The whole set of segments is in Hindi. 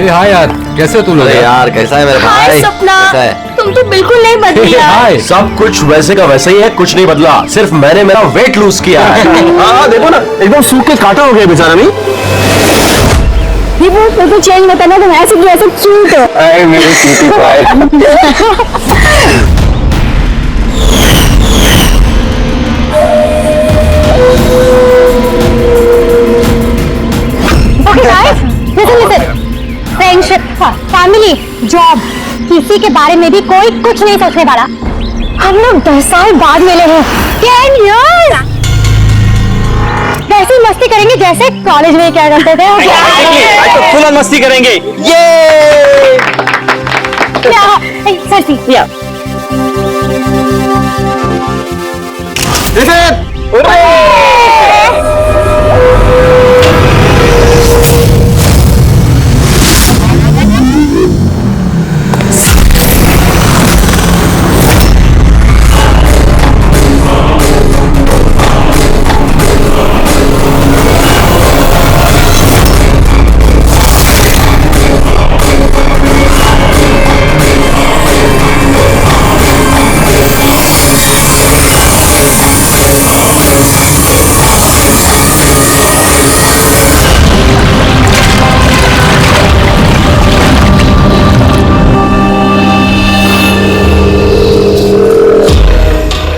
हाय यार, कैसे हो तुम लोग? अरे यार कैसा है मेरे हाय भाई? सपना, कैसा है? तुम तो बिल्कुल नहीं बदली यार। हाय। सब कुछ वैसे का वैसे ही है, कुछ नहीं बदला, सिर्फ मैंने मेरा वेट लूज किया है। हाँ देखो ना, एकदम सूख के काटा हो गया बेचारा। नहीं ये वो फोटो चेंज मत करना, तुम ऐसे क्यूट हो। अरे मेरी cutie pie. Okay guys, listen friendship, family, job, किसी के बारे में भी कोई कुछ नहीं सोचने वाला। हम लोग 10 साल बाद मिले हैं, 10 years। वैसे ही मस्ती करेंगे जैसे कॉलेज में क्या करते थे। आज तो फुल मस्ती करेंगे। ये सरसी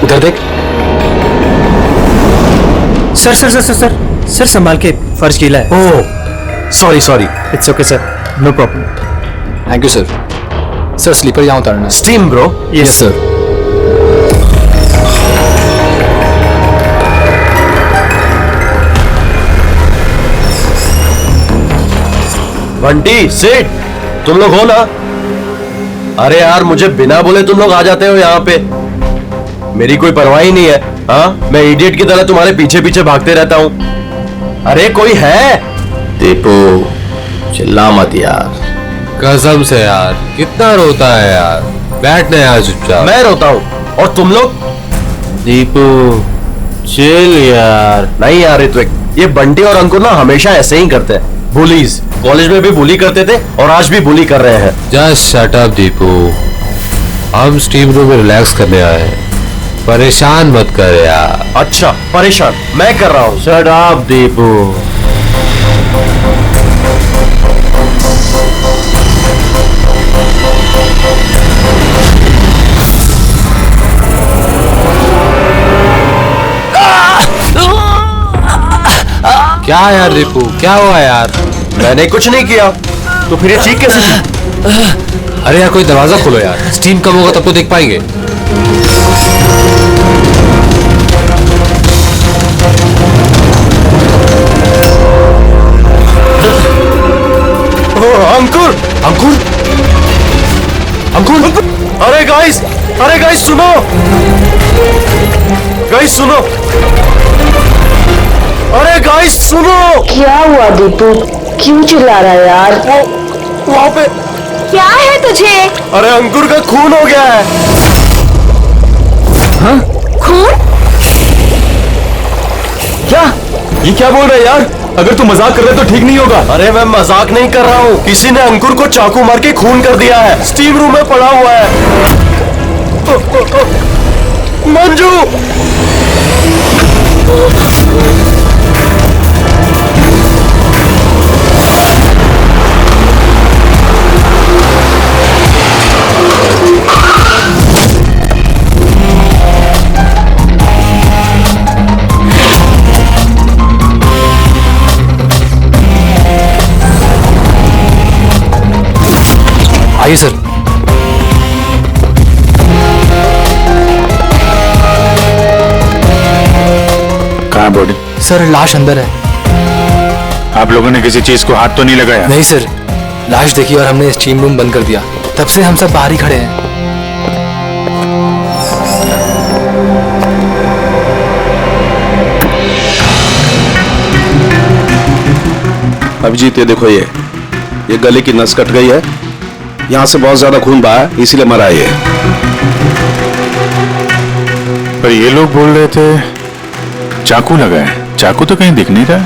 उधर देख। Sir sir sir sir sir sir संभाल के, फर्श गीला है। Oh sorry sorry. It's okay sir, no problem. Thank you sir. Sir slipper यहाँ उतारना। Steam bro. Yes sir. Bunty sit, तुम लोग हो ना? अरे यार मुझे बिना बोले तुम लोग आ जाते हो यहाँ पे, मेरी कोई परवाह ही नहीं है। हाँ मैं इडियट की तरह तुम्हारे पीछे पीछे भागते रहता हूँ। अरे कोई है? दीपू चिल्ला मत यार। कसम से यार, कितना रोता है यार। बैठना यार चुपचाप। मैं रोता हूँ और तुम लोग? दीपू चिल यार। नहीं यार ऋत्विक, ये बंटी और अंकुर ना हमेशा ऐसे ही करते हैं। बुलीज, कॉलेज में भी बुली करते थे और आज भी बुली कर रहे हैं। जस्ट शट अप दीपू, हम स्टीम रूम में रिलैक्स करने आए हैं, परेशान मत कर यार। अच्छा परेशान मैं कर रहा हूँ। Shut up Deepu. क्या यार दीपू, क्या हुआ यार? मैंने कुछ नहीं किया, तो फिर ये चीख कैसे थी? अरे यार कोई दरवाजा खोलो यार, स्टीम कम होगा तब तो देख पाएंगे। अंकुर अंकुर अंकुर। अरे गाइस सुनो, गाइस सुनो, अरे गाइस सुनो। क्या हुआ दीपू, क्यों चिल्ला रहा है यार? वहां पे क्या है तुझे? अरे अंकुर का खून हो गया है। हाँ? खून? क्या? ये क्या बोल रहे हैं यार? अगर तू मजाक कर रहे तो ठीक नहीं होगा। अरे मैं मजाक नहीं कर रहा हूँ, किसी ने अंकुर को चाकू मार के खून कर दिया है, स्टीम रूम में पड़ा हुआ है। मंजू आइए सर। कहाँ बॉडी? सर लाश अंदर है। आप लोगों ने किसी चीज को हाथ तो नहीं लगाया? नहीं सर, लाश देखी और हमने स्टीम रूम बंद कर दिया, तब से हम सब बाहर ही खड़े हैं। अभिजीत ये देखो, ये गले की नस कट गई है, यहाँ से बहुत ज्यादा खून बहा है, इसीलिए मरा ये। पर ये लोग बोल रहे थे चाकू लगा है, चाकू तो कहीं दिख नहीं रहा।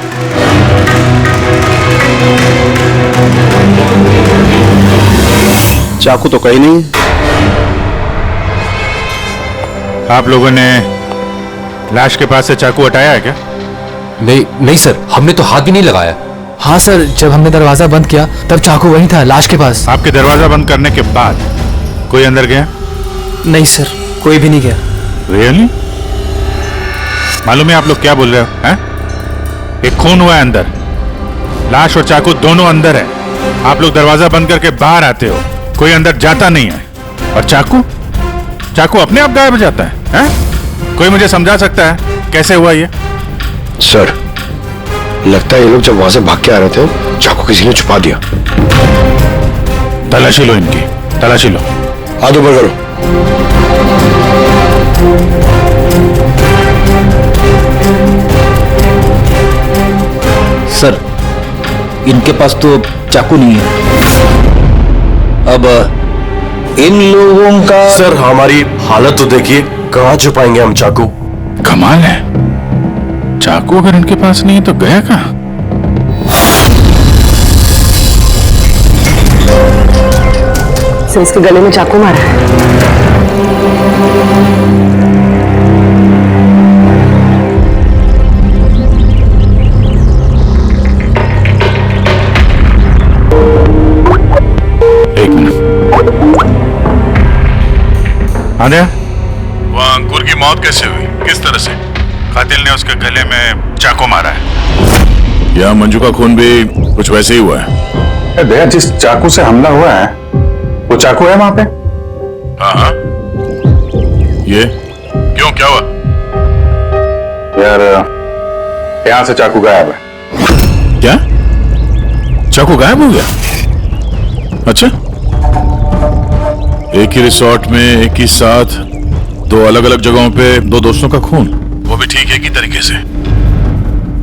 चाकू तो कहीं नहीं। आप लोगों ने लाश के पास से चाकू हटाया है क्या? नहीं नहीं सर, हमने तो हाथ भी नहीं लगाया। हाँ सर, जब हमने दरवाजा बंद किया तब चाकू वहीं था, लाश के पास। आपके दरवाजा बंद करने के बाद कोई अंदर गया? नहीं सर, कोई भी नहीं गया। रियली? मालूम है आप लोग क्या बोल रहे हो? हैं? एक खून हुआ है अंदर, लाश और चाकू दोनों अंदर है। आप लोग दरवाजा बंद करके बाहर आते हो, कोई अंदर जाता नहीं है। और चाकू चाकू अपने आप गायब हो जाता है, हैं? कोई मुझे समझा सकता है कैसे हुआ ये? सर, लगता है ये लोग जब वहां से भाग के आ रहे थे, चाकू किसी ने छुपा दिया। तलाशी लो इनकी, तलाशी लो। हाथ ऊपर करो। सर, इनके पास तो चाकू नहीं है। अब इन लोगों का सर, हमारी हालत तो देखिए, कहां छुपाएंगे हम चाकू? कमाल है, चाकू अगर इनके पास नहीं है तो गया कहां? सर, इसके गले में चाकू मारा है। एक मिनट। आंध्या, वो अंकुर की मौत कैसे हुई? किस तरह से कातिल ने उसके गले में चाकू मारा है? या मंजू का खून भी कुछ वैसे ही हुआ है? दया, जिस चाकू से हमला हुआ है वो चाकू है वहां पे? हाँ। ये क्यों, क्या हुआ? यार, यहां से चाकू गायब है। क्या? चाकू गायब हो गया? अच्छा, एक ही रिसोर्ट में एक ही साथ दो अलग अलग जगहों पे दो दोस्तों का खून, वो भी ठीक एक ही तरीके से।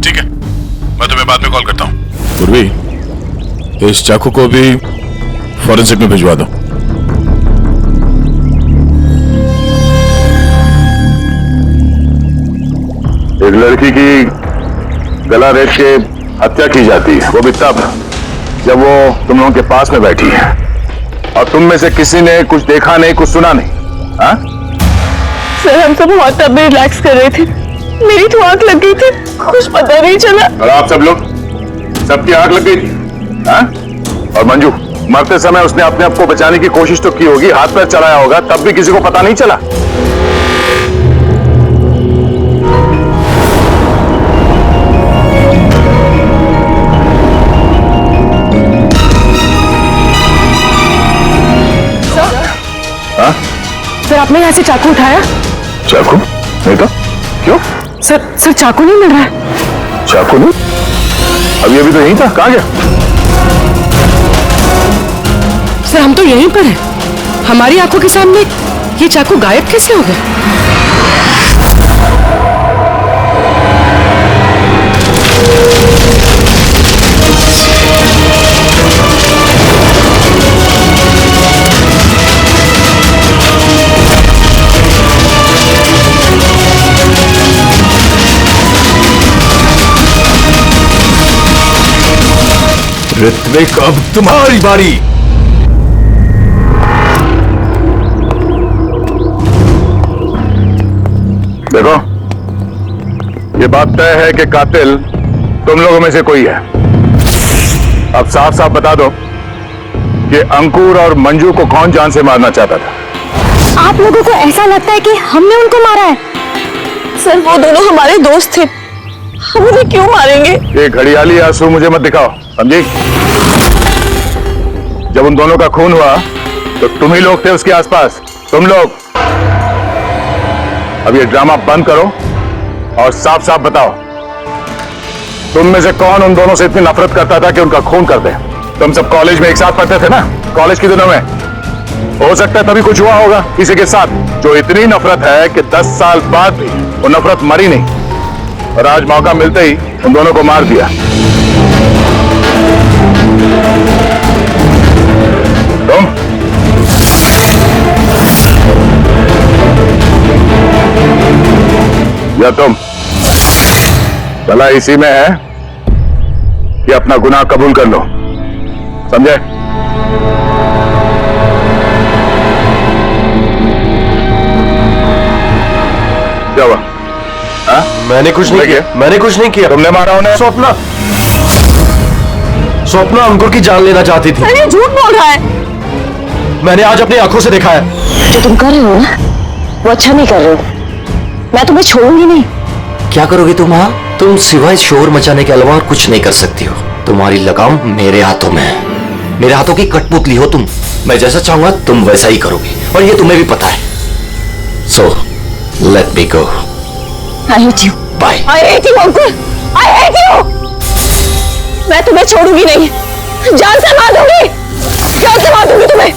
ठीक है, मैं तुम्हें बाद में कॉल करता हूं। पूर्वी, इस चाकू को भी फॉरेंसिक में भिजवा दो। एक लड़की की गला रेत के हत्या की जाती है, वो भी तब जब वो तुम लोगों के पास में बैठी है और तुम में से किसी ने कुछ देखा नहीं, कुछ सुना नहीं। हाँ? सर, हम सब वहां तब भी रिलैक्स कर रहे थे, मेरी तो आंख लग गई थी, कुछ पता नहीं चला। और आप सब लोग, सबकी आंख लग गई थी। हाँ? और मंजू, मरते समय उसने अपने आप को बचाने की कोशिश तो की होगी, हाथ पैर चलाया होगा, तब भी किसी को पता नहीं चला। सर, आपने यहाँ से चाकू उठाया? चाकू नहीं तो क्यों? सर, चाकू नहीं मिल रहा है। चाकू नहीं? अभी अभी तो यहीं था, कहाँ गया? सर, हम तो यहीं पर हैं, हमारी आंखों के सामने ये चाकू गायब कैसे हो गया? ऋत्विक, अब तुम्हारी बारी। देखो, ये बात तय है कि कातिल तुम लोगों में से कोई है। अब साफ साफ बता दो कि अंकुर और मंजू को कौन जान से मारना चाहता था? आप लोगों को ऐसा लगता है कि हमने उनको मारा है? सर, वो दोनों हमारे दोस्त थे, हम उन्हें क्यों मारेंगे? ये घड़ियाली आंसू मुझे मत दिखाओ, समझी? जब उन दोनों का खून हुआ तो तुम ही लोग थे उसके आसपास, तुम लोग। अब ये ड्रामा बंद करो और साफ साफ बताओ, तुम में से कौन उन दोनों से इतनी नफरत करता था कि उनका खून कर दे? तुम सब कॉलेज में एक साथ पढ़ते थे ना, कॉलेज के दिनों में। हो सकता है तभी कुछ हुआ होगा किसी के साथ, जो इतनी नफरत है कि 10 साल बाद भी वो नफरत मरी नहीं, और आज मौका मिलते ही उन दोनों को मार दिया। तुम या तुम, भला इसी में है कि अपना गुनाह कबूल कर लो, समझे? क्या हुआ? हाँ? मैंने कुछ नहीं किया, मैंने कुछ नहीं किया। तुमने मारा उन्हें? स्वप्ना, स्वप्ना अंकुर की जान लेना चाहती थी। अरे झूठ बोल रहा है। मैंने आज अपनी आंखों से देखा है। जो तुम कर रहे हो ना वो अच्छा नहीं कर रहे हो। मैं तुम्हें छोड़ूंगी नहीं। क्या करोगी तुम? हाँ, तुम सिवाय शोर मचाने के अलावा और कुछ नहीं कर सकती हो। तुम्हारी लगाम मेरे हाथों में है। मेरे हाथों की कठपुतली हो तुम। मैं जैसा चाहूंगा तुम वैसा ही करोगी, और ये तुम्हें भी पता है। So let me go. I hate you. Bye. I hate you Ankur. I hate you. मैं तुम्हें छोड़ूंगी नहीं। जान से मार दूंगी। जान से मार दूंगी तुम्हें।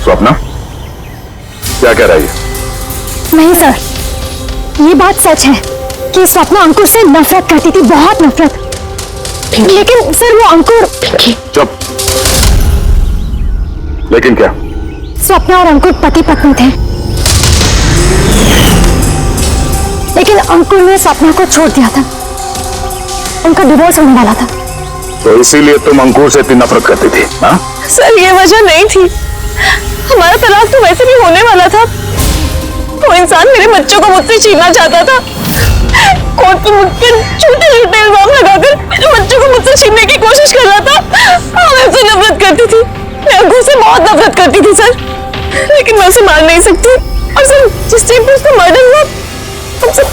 स्वप्ना, क्या कह रही है? नहीं सर, ये बात सच है कि स्वप्ना अंकुर से नफरत करती थी, बहुत नफरत। लेकिन सर वो अंकुर। चुप। लेकिन क्या? स्वप्ना और अंकुर पति पत्नी थे, लेकिन अंकुर ने स्वप्ना को छोड़ दिया था। उनका डिवोर्स होने वाला था। तो इसीलिए तुम अंकुर से इतनी नफरत करती थी? हाँ? सर ये वजह नहीं थी। हमारा तलाक तो वैसे भी होने वाला था। वो इंसान मेरे बच्चों को मुझसे छीनना चाहता था। कोर्ट की मुझसे झूठे झूठे इल्जाम लगाकर मेरे बच्चों को मुझसे छीनने की कोशिश कर रहा था। मैं उससे नफरत करती थी। मैं अंकुर से बहुत नफरत करती थी सर, लेकिन मैं उसे मार नहीं सकती। और सर जिस टाइम पे उसका मर्डर हुआ हम सब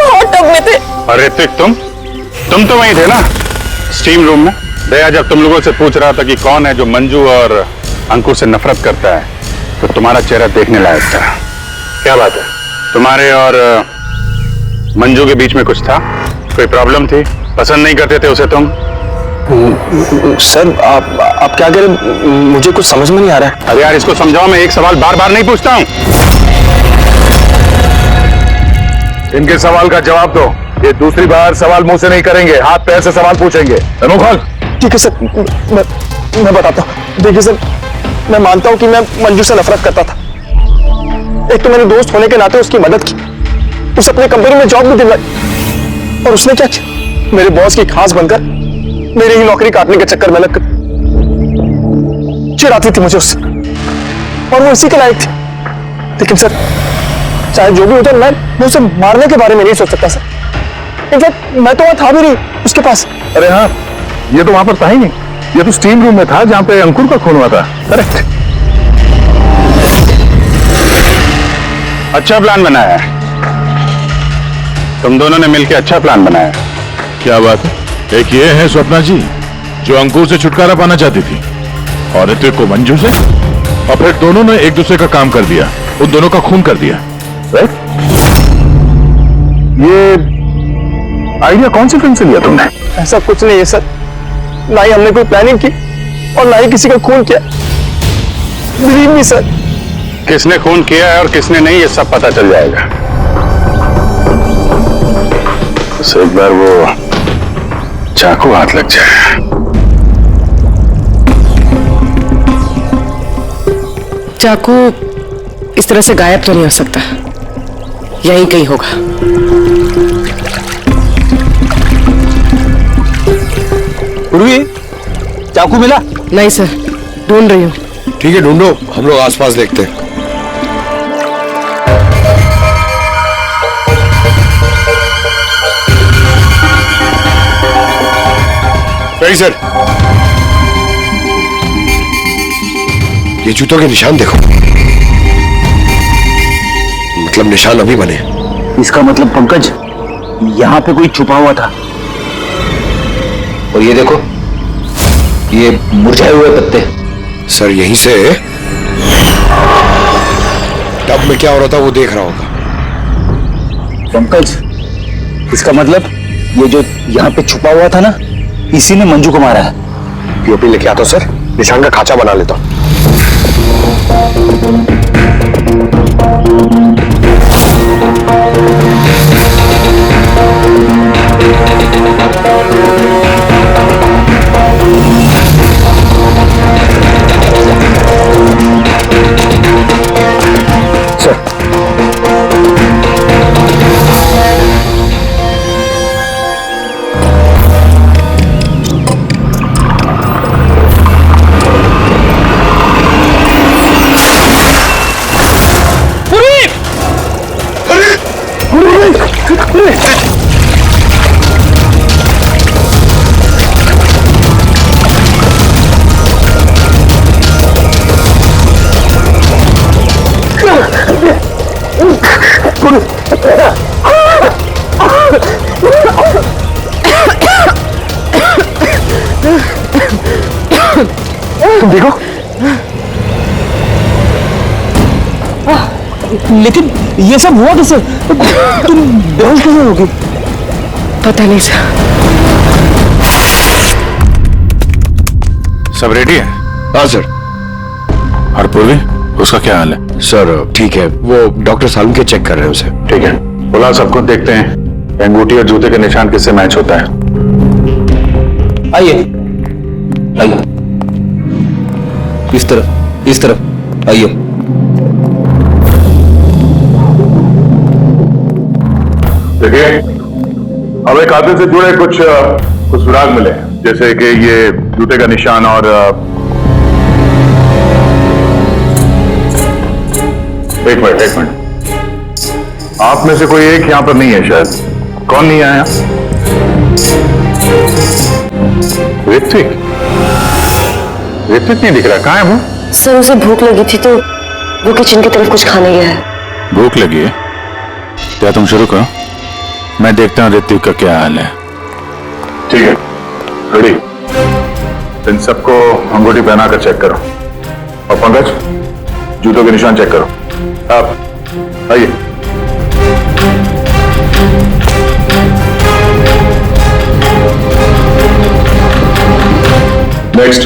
हॉट टब में थे। और ऋतिक, तुम तो वहीं थे ना, स्टीम रूम में। दया जब तुम लोगों से पूछ रहा था कि कौन है जो मंजू और अंकुर से नफरत करता है, तो तुम्हारा चेहरा देखने लायक था। क्या बात है, तुम्हारे और मंजू के बीच में कुछ था? कोई प्रॉब्लम थी? पसंद नहीं करते थे उसे तुम? सर आप क्या कह रहे? मुझे कुछ समझ में नहीं आ रहा है। अरे यार इसको समझाओ, मैं एक सवाल बार बार नहीं पूछता हूँ। इनके सवाल का जवाब दो। ये दूसरी बार सवाल मुंह से नहीं करेंगे, हाथ पैर से सवाल पूछेंगे। खोल। ठीक है सर, मैं बताता हूँ। देखिए सर, मैं मानता हूँ कि मैं मंजू से नफरत करता था। एक तो मैंने दोस्त होने के नाते उसकी मदद की, उसे अपने कंपनी में जॉब भी दिलवाई, और उसने क्या किया? मेरे बॉस की खास बनकर मेरी ही नौकरी काटने के चक्कर में लगकर चिढ़ाती थी मुझे उससे, और वो इसी के लायक थी। लेकिन सर चाहे जो भी हो जाए, मैं उसे मारने के बारे में नहीं सोच सकता सर। इनफैक्ट मैं तो वहां था भी नहीं उसके पास। अरे हाँ, ये तो वहां पर था ही नहीं। ये तो स्टीम रूम में था जहां पे अंकुर का खून हुआ था। करेक्ट। अच्छा प्लान बनाया है तुम दोनों ने मिलकर, अच्छा प्लान बनाया है। क्या बात है? एक ये है स्वप्ना जी जो अंकुर से छुटकारा पाना चाहती थी, और ऋतिक को मंजू से, और फिर दोनों ने एक दूसरे का काम कर दिया, उन दोनों का खून कर दिया। राइट? ये आइडिया कौन सी फिल्म से लिया तुमने? ऐसा कुछ नहीं है सर, ना ही हमने कोई प्लानिंग की और ना ही किसी का खून किया। Believe me sir. किसने खून किया है और किसने नहीं, ये सब पता चल जाएगा। बस एक बार वो चाकू हाथ लग जाए। चाकू इस तरह से गायब तो नहीं हो सकता, यहीं कहीं होगा। उर्वी, चाकू मिला? नहीं सर, ढूंढ रही हूँ। ठीक है, ढूंढो, हम लोग आसपास देखते हैं। सही सर, ये जूतों के निशान देखो। मतलब निशान अभी बने। इसका मतलब पंकज यहाँ पे कोई छुपा हुआ था। और ये देखो, ये मुरझाए हुए पत्ते। सर यहीं से टब में क्या हो रहा था वो देख रहा होगा। पंकज, इसका मतलब ये जो यहाँ पे छुपा हुआ था ना, इसी ने मंजू को मारा है। पीओपी लेके आता हूं सर, निशान का खाचा बना लेता हूं। तुम देखो, लेकिन ये सब हुआ कैसे? तुम बेहोश कैसे हो गई? पता नहीं सर। सब रेडी है? हाँ सर। और पूर्वी, उसका क्या हाल है? सर ठीक है, वो डॉक्टर सालम के चेक कर रहे हैं उसे। ठीक है, बुला सबको, देखते हैं अंगूठी और जूते के निशान किससे मैच होता है। आइए आइए, इस तरफ आइए। देखिए, अब एक कातिल से जुड़े कुछ सुराग मिले, जैसे कि ये जूते का निशान और एक मिनट, आप में से कोई एक यहां पर नहीं है शायद। कौन नहीं आया? ऋत्विक? ऋत्विक नहीं दिख रहा, कहाँ है वो? सर उसे भूख लगी थी तो वो किचन की तरफ कुछ खाने गया है। भूख लगी है? क्या तुम शुरू करो, मैं देखता हूँ ऋत्विक का क्या हाल है। ठीक है, रेडी। इन सबको अंगूठी पहनाकर चेक करो, और पंकज जूतों के निशान चेक करो। आप आइए। नेक्स्ट।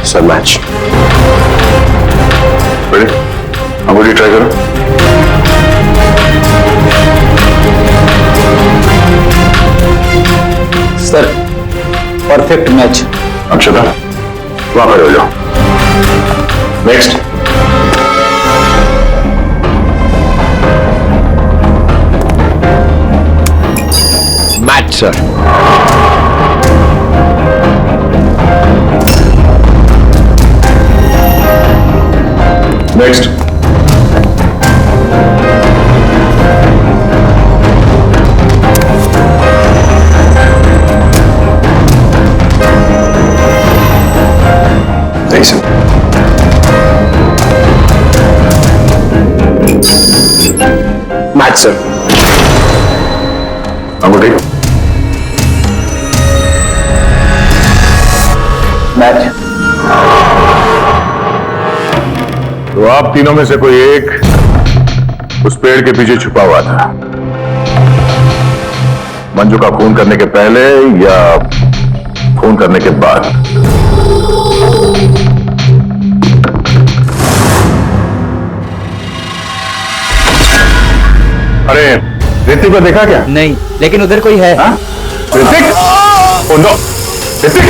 Sir match. रेडी, अंगूठी ट्राई करो। Sir perfect match. अक्षता, वहां खड़े हो जाओ। Next. Match sir. Next. Match sir. अंगूठी। मैच। तो आप तीनों में से कोई एक उस पेड़ के पीछे छुपा हुआ था, मंजू का खून करने के पहले या खून करने के बाद? अरे ऋतिक को देखा क्या? नहीं, लेकिन उधर कोई है। ऋतिक? Oh no, Hrithik!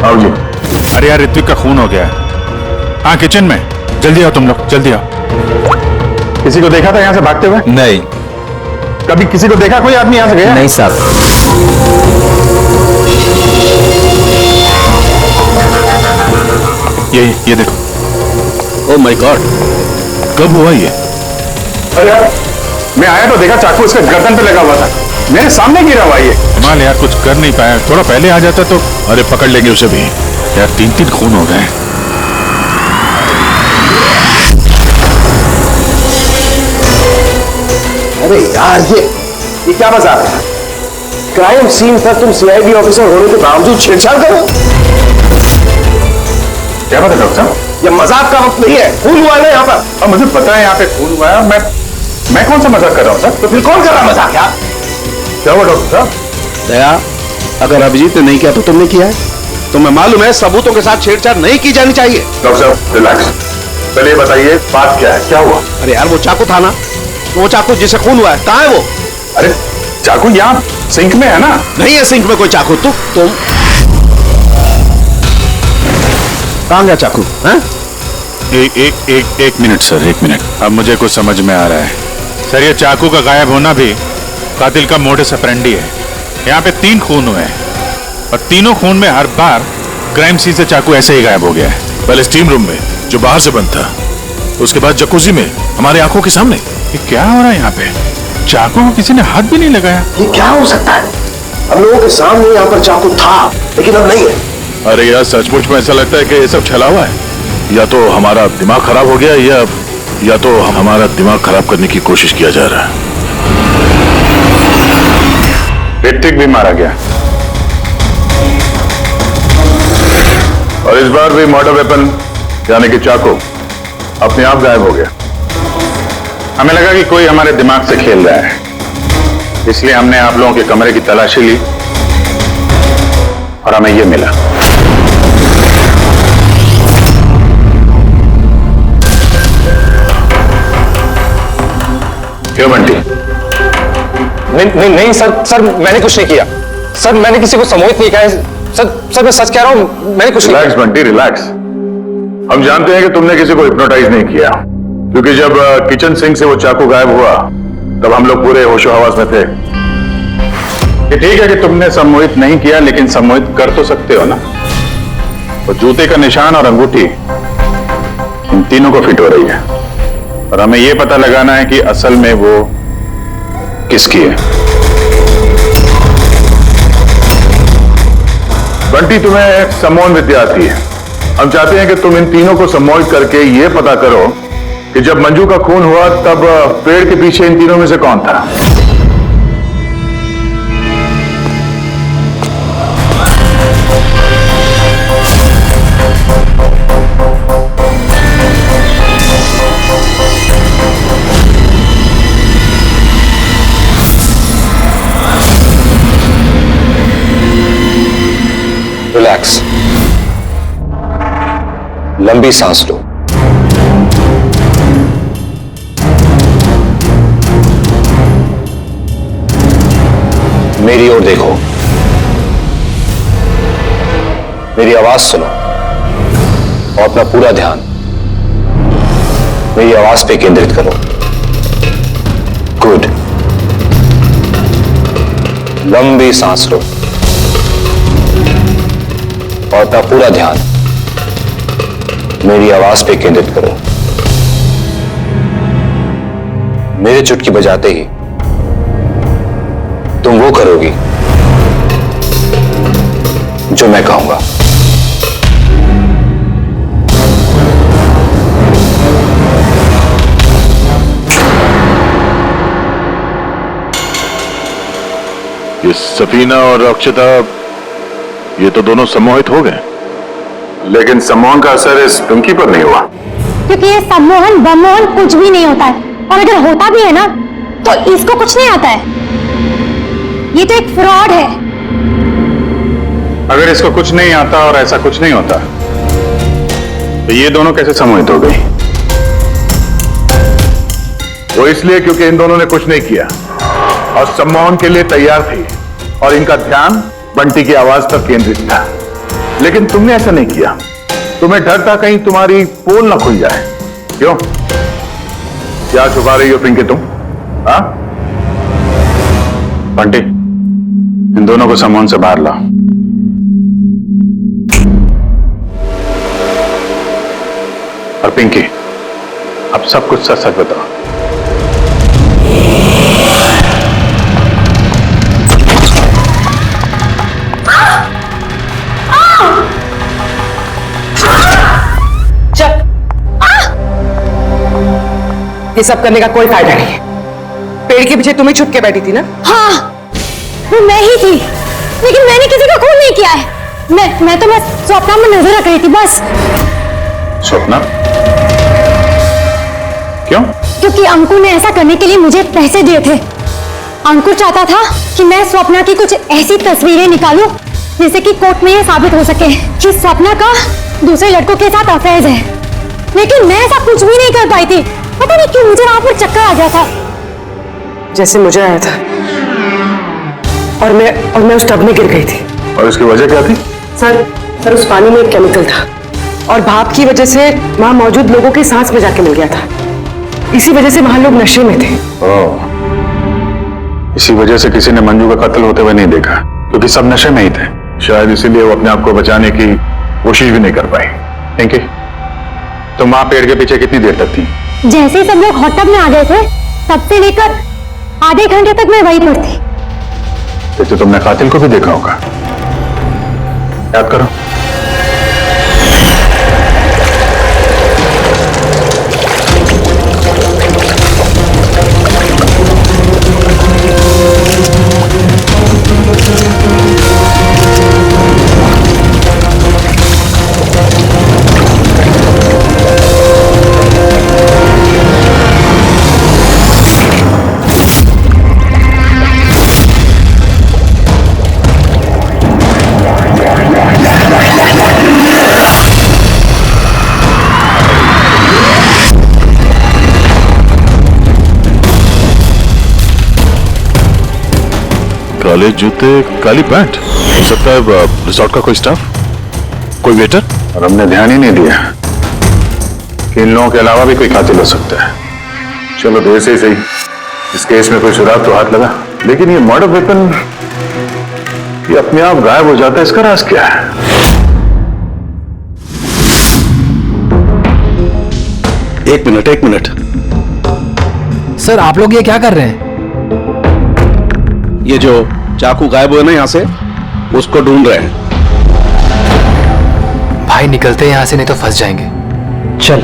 आओ जी। अरे यार, ऋत्विक का खून हो गया है। हाँ, किचन में। जल्दी आओ तुम लोग, जल्दी आओ। किसी को देखा था यहां से भागते हुए? नहीं। कभी किसी को देखा कोई आदमी यहां से गया? नहीं साहब। ये देखो। ओह माय गॉड, कब हुआ ये? अरे यार, मैं आया तो देखा चाकू इसके गर्दन पे लगा हुआ था, मेरे सामने गिरा हुआ ये। माल यार, कुछ कर नहीं पाया, थोड़ा पहले आ जाता तो। अरे पकड़ लेंगे उसे भी यार, 3 खून हो गए। अरे यार, ये क्या मजाक है? क्राइम सीन पर तुम सीआईडी ऑफिसर होने के बावजूद छेड़छाड़ करो? क्या बात है डॉक्टर साहब? ये मजाक का वक्त नहीं है, खून हुआ है ना यहाँ पर। अब मुझे पता है यहाँ पे खून हुआ है, मैं कौन सा मजाक कर रहा हूँ सर? तो फिर कौन कर रहा मजाक यार? क्या हुआ डॉक्टर साहब? दया, अगर अभिजीत ने नहीं किया तो तुमने किया है। तुम्हें मालूम है सबूतों के साथ छेड़छाड़ नहीं की जानी चाहिए। डॉक्टर साहब रिलैक्स, पहले ये बताइए बात क्या है, क्या हुआ? अरे यार, वो चाकू था ना, वो चाकू जिसे खून हुआ है, कहाँ है वो? अरे चाकू यहाँ सिंक में है ना? नहीं है सिंक में कोई चाकू। तुम कहाँ गया चाकू? हैं? एक मिनट सर, एक मिनट। अब मुझे कुछ समझ में आ रहा है सर। ये चाकू का गायब होना भी कातिल का मोडस ऑपरेंडी है। यहाँ पे 3 खून हुए हैं और तीनों खून में हर बार क्राइम सीन से चाकू ऐसे ही गायब हो गया है। पहले स्टीम रूम में जो बाहर से बंद था, उसके बाद जकूजी में हमारी आंखों के सामने। ये क्या हो रहा है यहाँ पे? चाकू को किसी ने हाथ भी नहीं लगाया। ये क्या हो सकता है? हम लोगों के सामने यहाँ पर चाकू था लेकिन अब नहीं है। अरे यार सचमुच में ऐसा लगता है कि ये सब छलावा है। या तो हमारा दिमाग खराब हो गया या तो हमारा दिमाग खराब करने की कोशिश किया जा रहा है। ऋतिक भी मारा गया और इस बार भी मर्डर वेपन यानी कि चाकू अपने आप गायब हो गया। हमें लगा कि कोई हमारे दिमाग से खेल रहा है, इसलिए हमने आप लोगों के कमरे की तलाशी ली और हमें यह मिला। क्यों बंटी? नहीं सर मैंने कुछ नहीं किया। सर मैंने किसी को सम्मोहित नहीं किया है। सर मैं सच कह रहा हूं, मैंने कुछ नहीं किया। Relax Bunty, relax. हम जानते हैं कि तुमने किसी को हिप्नोटाइज नहीं किया, क्योंकि जब किचन सिंक से वो चाकू गायब हुआ तब हम लोग पूरे होशो हवास में थे। ये ठीक है कि तुमने सम्मोहित नहीं किया, लेकिन सम्मोहित कर तो सकते हो ना। तो जूते का निशान और अंगूठी इन तीनों को फिट हो रही है और हमें यह पता लगाना है कि असल में वो किसकी है। बंटी तुम्हें सम्मोहन विद्या आती है। हम चाहते हैं कि तुम इन तीनों को सम्मोहित करके यह पता करो कि जब मंजू का खून हुआ तब पेड़ के पीछे इन तीनों में से कौन था। रिलैक्स, लंबी सांस लो। मेरी ओर देखो, मेरी आवाज सुनो और अपना पूरा ध्यान मेरी आवाज पे केंद्रित करो। गुड। लंबी सांस लो और अपना पूरा ध्यान मेरी आवाज पे केंद्रित करो। मेरे चुटकी बजाते ही तुम वो करोगी जो मैं कहूंगा। ये सफीना और अक्षता, ये तो दोनों सम्मोहित हो गए, लेकिन सम्मोहन का असर इस पिंकी पर नहीं हुआ। क्योंकि ये सम्मोहन बमोहन कुछ भी नहीं होता है, और अगर होता भी है ना तो इसको कुछ नहीं आता है। ये तो एक फ्रॉड है। अगर इसको कुछ नहीं आता और ऐसा कुछ नहीं होता तो ये दोनों कैसे सम्मोहित हो गई? वो इसलिए क्योंकि इन दोनों ने कुछ नहीं किया और सम्मोहन के लिए तैयार थी और इनका ध्यान बंटी की आवाज पर केंद्रित था। लेकिन तुमने ऐसा नहीं किया। तुम्हें डर था कहीं तुम्हारी पोल ना खुल जाए। क्यों? क्या छुपा रही हो पिंकी तुम? हाँ बंटी, इन दोनों को सम्मोहन से बाहर लाओ। और पिंकी, अब सब कुछ सच सच बताओ। ये सब करने का कोई फायदा नहीं है। पेड़ के पीछे तुम ही छुप के बैठी थी ना? हाँ, वो मैं ही थी, लेकिन मैंने किसी का खून नहीं किया है। मैं तो बस स्वप्ना में नजर रख रही थी बस। स्वप्ना? क्यों? क्योंकि अंकुर ने ऐसा करने के लिए मुझे पैसे दिए थे। अंकुर चाहता था कि मैं स्वप्ना की कुछ ऐसी तस्वीरें निकालूं जिससे कि कोर्ट में ये साबित हो सके कि स्वप्ना का दूसरे लड़कों के साथ अफेयर है। लेकिन मैं ऐसा कुछ भी नहीं कर पाई थी। पता नहीं क्यों मुझे रात में चक्कर आ गया था, जैसे मुझे आया था। और मैं उस टब में गिर गई थी। और इसकी वजह क्या थी? सर उस पानी में एक केमिकल था और भाप की वजह से वहां मौजूद लोगों की सांस में जाके मिल गया था। इसी वजह से वहां लोग नशे में थे। इसी वजह से किसी ने मंजू का कत्ल होते हुए नहीं देखा, क्योंकि सब नशे में ही थे। शायद इसीलिए वो अपने आप को बचाने की कोशिश भी नहीं कर पाई। पिंकी, तुम वहां पेड़ के पीछे कितनी देर तक थी? जैसे ही सब लोग हॉट टब में आ गए थे, तब से लेकर आधे घंटे तक मैं वहीं पर थी। फिर तो तुमने कातिल को भी देखा होगा। याद करो। काले जूते, काली पैंट। हो सकता है रिसोर्ट का कोई स्टाफ, कोई वेटर। और हमने ध्यान ही नहीं दिया कि इन लोगों के अलावा भी कोई कातिल हो सकता है। चलो देर से ही सही, इस केस में कोई सुराग तो हाथ लगा, लेकिन ये मर्डर वेपन ये अपने आप गायब हो जाता है, इसका राज क्या है? एक मिनट। सर आप लोग ये क्या कर रहे हैं? ये जो चाकू गायब हुए ना यहां से, उसको ढूंढ रहे हैं। भाई निकलते हैं यहां से, नहीं तो फंस जाएंगे। चल।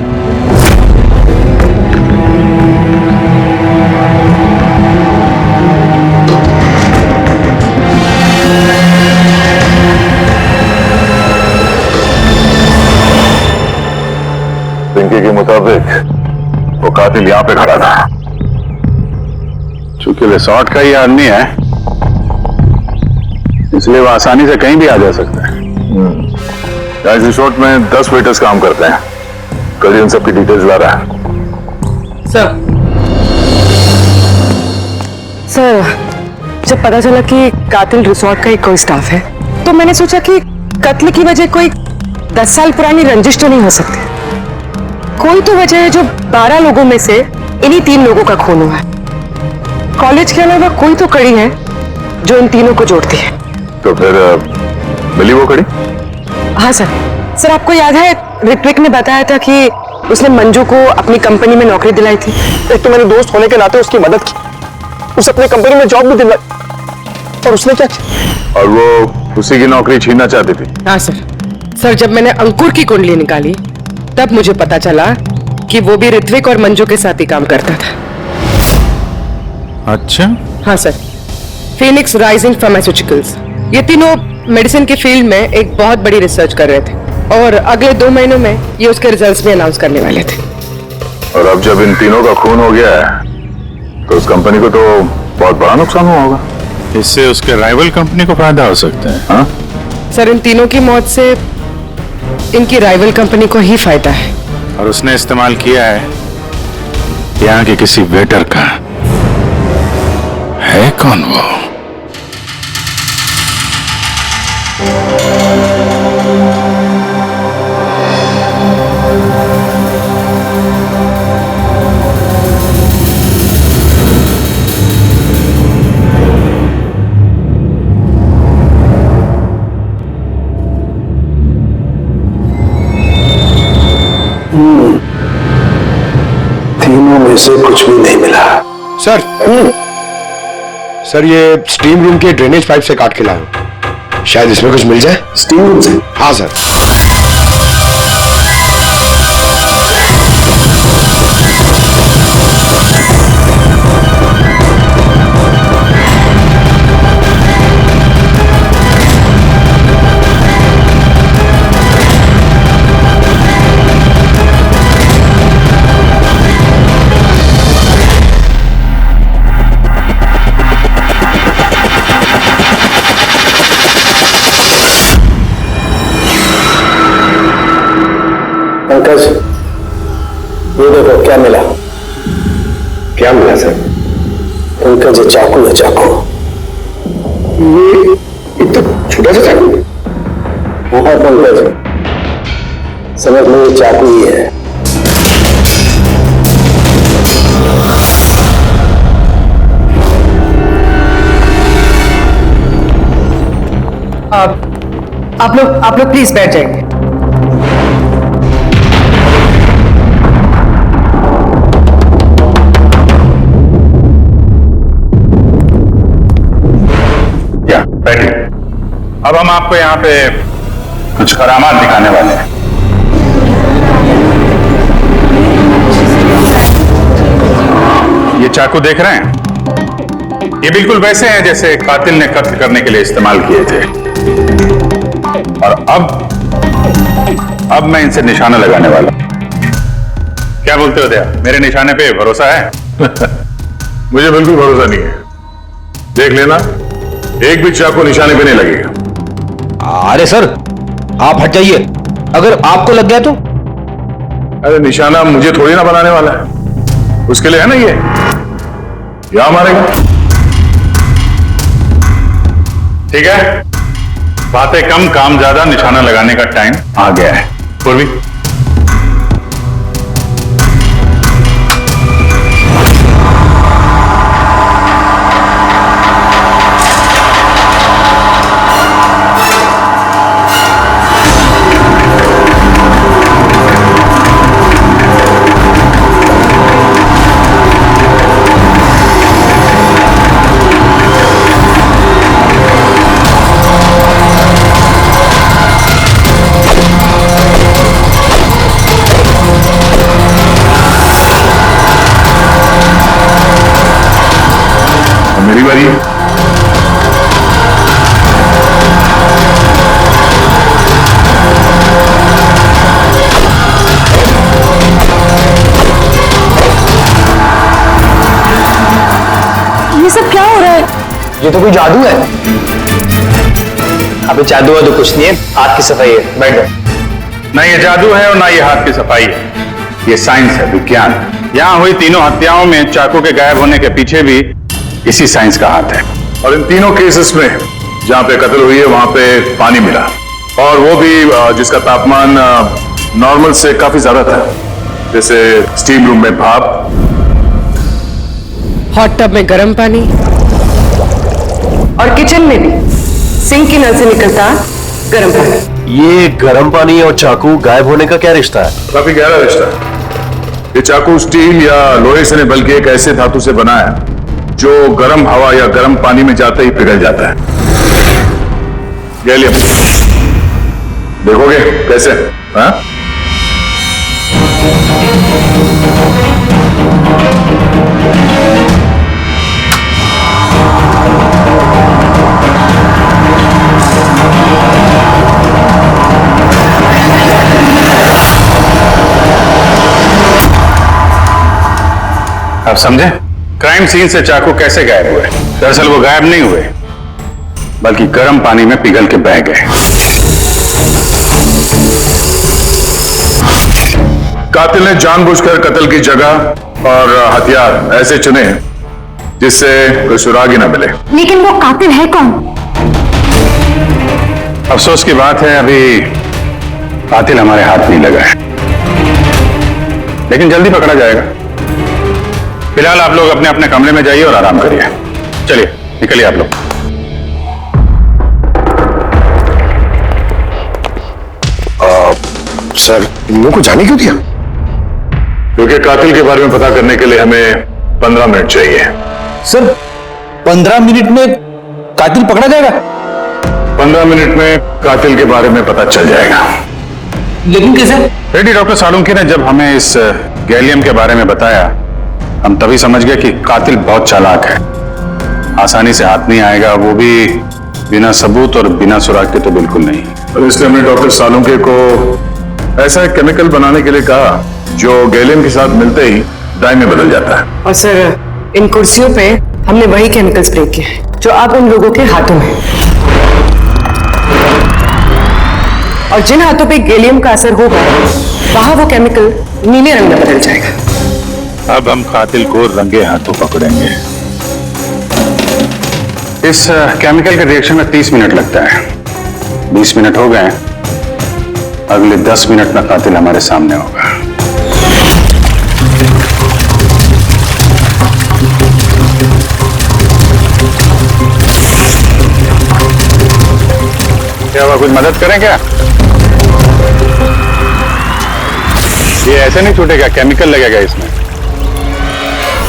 पिंकी के मुताबिक वो कातिल यहां पे खड़ा था। चूंकि रिसोर्ट का ही आदमी है, इसलिए वो आसानी से कहीं भी आ जा सकता है। इस रिसोर्ट में 10 वेटर्स काम करते हैं। कल ही उन सबकी डिटेल्स ला रहा है। सर, जब पता चला कि कातिल रिसोर्ट का ही कोई स्टाफ है, तो मैंने सोचा कि कत्ल की वजह कोई 10 साल पुरानी रंजिश तो नहीं हो सकती। कोई तो वजह है जो 12 लोगों में से इन्हीं 3 लोगों का खून हुआ है। कॉलेज के अलावा कोई तो कड़ी है जो इन तीनों को जोड़ती है। तो फिर मिली वो कड़ी? हाँ सर, आपको याद है ऋत्विक ने बताया था कि उसने मंजू को अपनी कंपनी में नौकरी दिलाई थी। एक तो मेरे दोस्त होने के नाते उसकी मदद की, उसे अपनी कंपनी में जॉब भी दिलाई, और उसने क्या किया? और वो उसी की नौकरी छीनना चाहती थी। हाँ सर, जब मैंने अंकुर की कुंडली निकाली, तब मुझे पता चला कि वो भी ऋत्विक और मंजू के साथ ही काम करता था। अच्छा। हाँ सर, फिनिक्स राइजिंग फार्मास्यूटिकल्स, ये तीनों मेडिसिन के फील्ड में एक बहुत बड़ी रिसर्च कर रहे थे, और अगले 2 महीनों में ये उसके रिजल्ट्स भी अनाउंस करने वाले थे। और अब जब इन तीनों का खून हो गया है, तो उस कंपनी को तो बहुत बड़ा नुकसान हुआ होगा। इससे उसके राइवल कंपनी को फायदा हो सकता है। हाँ? सर, इन तीनों की मौत से इनकी राइवल कंपनी को ही फायदा है। और उसने इस्तेमाल किया है यहाँ के किसी वेटर का। है कौन वो? तीनों में से कुछ भी नहीं मिला। सर ये स्टीम रूम के ड्रेनेज पाइप से काट के लाया हूं। शायद इसमें कुछ मिल जाए। स्टीम रूम से? हाँ सर। पंकज, ये देखो क्या मिला। क्या मिला सर? पंकज, ये चाकू है, चाकू। ये तो छोटा सा चाकू। हाँ पंकज, समझ लो ये चाकू ही है। आप लोग प्लीज बैठ जाइए। या बैठिए। अब हम आपको यहाँ पे कुछ करामात दिखाने वाले हैं। ये चाकू देख रहे हैं, ये बिल्कुल वैसे हैं जैसे कातिल ने कत्ल करने के लिए इस्तेमाल किए थे। और अब मैं इनसे निशाना लगाने वाला हूं। क्या बोलते हो दया, मेरे निशाने पे भरोसा है? मुझे बिल्कुल भरोसा नहीं है। देख लेना, एक भी चाकू निशाने पे नहीं लगेगा। अरे सर, आप हट जाइए, अगर आपको लग गया तो? अरे निशाना मुझे थोड़ी ना बनाने वाला है, उसके लिए है ना ये, या मारेगा। ठीक है, बातें कम काम ज्यादा, निशाना लगाने का टाइम आ गया है। पूर्वी, मेरी बारी है। ये सब क्या हो रहा है? ये तो कोई जादू है। अबे जादू है तो कुछ नहीं है, हाथ की सफाई है। बैठ जाओ। ना ये जादू है और ना ये हाथ की सफाई है, ये साइंस है, विज्ञान। यहां हुई तीनों हत्याओं में चाकू के गायब होने के पीछे भी इसी साइंस का हाथ है। और इन तीनों केसेस में जहां पे कत्ल हुई है वहां पे पानी मिला, और वो भी जिसका तापमान नॉर्मल से काफी ज्यादा था, जैसे स्टीम रूम में भाप, हॉट टब में गर्म पानी, और किचन में भी सिंक की नल से निकलता गर्म पानी। ये गर्म पानी और चाकू गायब होने का क्या रिश्ता है? काफी गहरा रिश्ता है। ये चाकू स्टील या लोहे से नहीं बल्कि एक ऐसे धातु से बना है जो गर्म हवा या गर्म पानी में जाते ही पिघल जाता है। गैलियम, देखोगे कैसे? हाँ? अब समझे क्राइम सीन से चाकू कैसे गायब हुए? दरअसल वो गायब नहीं हुए, बल्कि गर्म पानी में पिघल के बह गए। कातिल ने जानबूझकर कत्ल की जगह और हथियार ऐसे चुने जिससे कोई सुराग ही ना मिले। लेकिन वो कातिल है कौन? अफसोस की बात है, अभी कातिल हमारे हाथ नहीं लगा है, लेकिन जल्दी पकड़ा जाएगा। फिलहाल आप लोग अपने अपने कमरे में जाइए और आराम करिए। चलिए निकलिए आप लोग। सर, इन लोगों को जाने क्यों दिया? क्योंकि कातिल के बारे में पता करने के लिए हमें 15 मिनट चाहिए। सर 15 मिनट में कातिल पकड़ा जाएगा? 15 मिनट में कातिल के बारे में पता चल जाएगा। लेकिन कैसे? रेड्डी डॉक्टर सालुंकी ने जब हमें इस गैलियम के बारे में बताया, हम तभी समझ गए कि कातिल बहुत चालाक है, आसानी से हाथ नहीं आएगा, वो भी बिना सबूत और बिना सुराग के तो बिल्कुल नहीं। और इसलिए हमने डॉक्टर सालुंके को ऐसा एक केमिकल बनाने के लिए कहा जो गैलियम के साथ मिलते ही डाई में बदल जाता है। और सर, इन कुर्सियों पे हमने वही केमिकल स्प्रे किए हैं जो अब उन लोगों के हाथों में है। और जिन हाथों पे गैलियम का असर होगा वहां वो केमिकल नीले रंग में बदल जाएगा। अब हम कातिल को रंगे हाथों पकड़ेंगे। इस केमिकल के रिएक्शन में 30 मिनट लगता है। 20 मिनट हो गए, अगले 10 मिनट में कातिल हमारे सामने होगा। क्या हुआ, कुछ मदद करें क्या? ये ऐसे नहीं छूटेगा, केमिकल लगेगा इसमें।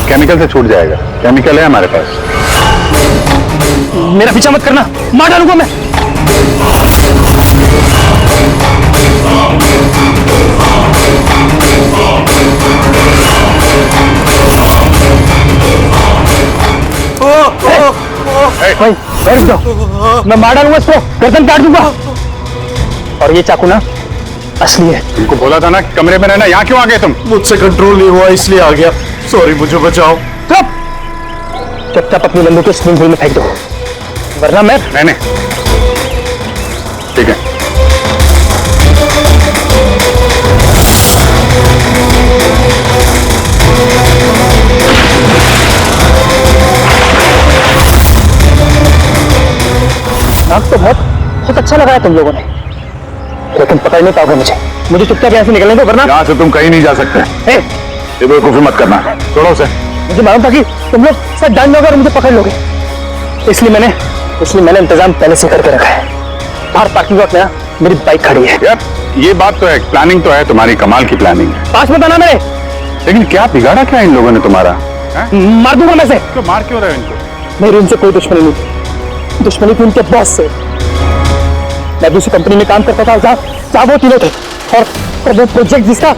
केमिकल से छूट जाएगा, केमिकल है हमारे पास। मेरा पीछा मत करना, मार डालूंगा मैं। भाई बैठ जाओ, मैं मार डालूंगा इसको, गर्दन काट दूंगा। और ये चाकू ना असली है। तुमको बोला था ना कि कमरे में रहना, यहाँ क्यों आ गए तुम? मुझसे कंट्रोल नहीं हुआ इसलिए आ गया। सॉरी, मुझे बचाओ। चुप! चुपचाप अपनी बंदूक को स्विमिंग पूल में फेंक दो, वरना मैं नहीं। ठीक है। नाक तो बहुत अच्छा लगाया तुम लोगों ने, लेकिन पकड़ नहीं पाओगे मुझे चुपचाप यहाँ से निकलने दो, वरना यहाँ से तुम कहीं नहीं जा सकते। ये बेवकूफी मत करना, छोड़ो उसे। मुझे मालूम था कि तुम लोग सब जान लोगे और मुझे पकड़ लोगे, इसलिए मैंने इंतजाम पहले से करके रखा है। बाहर पार्किंग लॉट में ना मेरी बाइक खड़ी है। यार ये बात तो है, प्लानिंग तो है तुम्हारी, कमाल की प्लानिंग है। पास में बना मेरे, लेकिन क्या बिगाड़ा क्या इन लोगों ने तुम्हारा? मार दूंगा मैं से। तो मार क्यों रहे हो इनको? मेरी उनसे कोई दुश्मनी नहीं, दुश्मनी थी उनके बॉस से। मैं दूसरी कंपनी में काम करता था जहाँ वो तीनों थे, और वो प्रोजेक्ट जिसका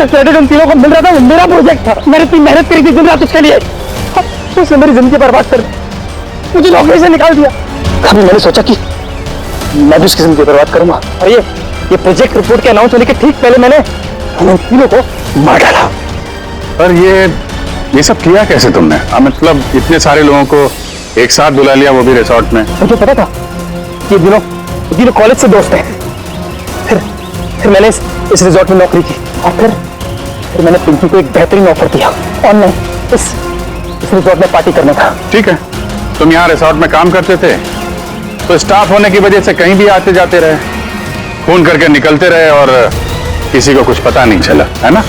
क्रेडिट उन तीनों को मिल रहा था वो मेरा प्रोजेक्ट था। मैंने इतनी मेहनत करी थी दिन रात उसके लिए, उसने मेरी जिंदगी बर्बाद कर मुझे नौकरी से निकाल दिया। कभी मैंने सोचा कि मैं भी उसकी जिंदगी बर्बाद करूंगा, और ये प्रोजेक्ट रिपोर्ट के अनाउंस होने के ठीक पहले मैंने उन तीनों को मार डाला। पर ये सब किया कैसे तुमने? मतलब इतने सारे लोगों को एक साथ बुला लिया, वो भी रिसोर्ट में। मुझे पता था कि दिनों कॉलेज से दोस्त हैं। फिर मैंने इस रिसोर्ट में नौकरी की, और फिर मैंने पिंकी को एक बेहतरीन ऑफर दिया ऑनलाइन इस रिसोर्ट में पार्टी करने का। ठीक है, तुम यहाँ रिसोर्ट में काम करते थे तो स्टाफ होने की वजह से कहीं भी आते जाते रहे, फोन करके निकलते रहे, और किसी को कुछ पता नहीं चला, है ना?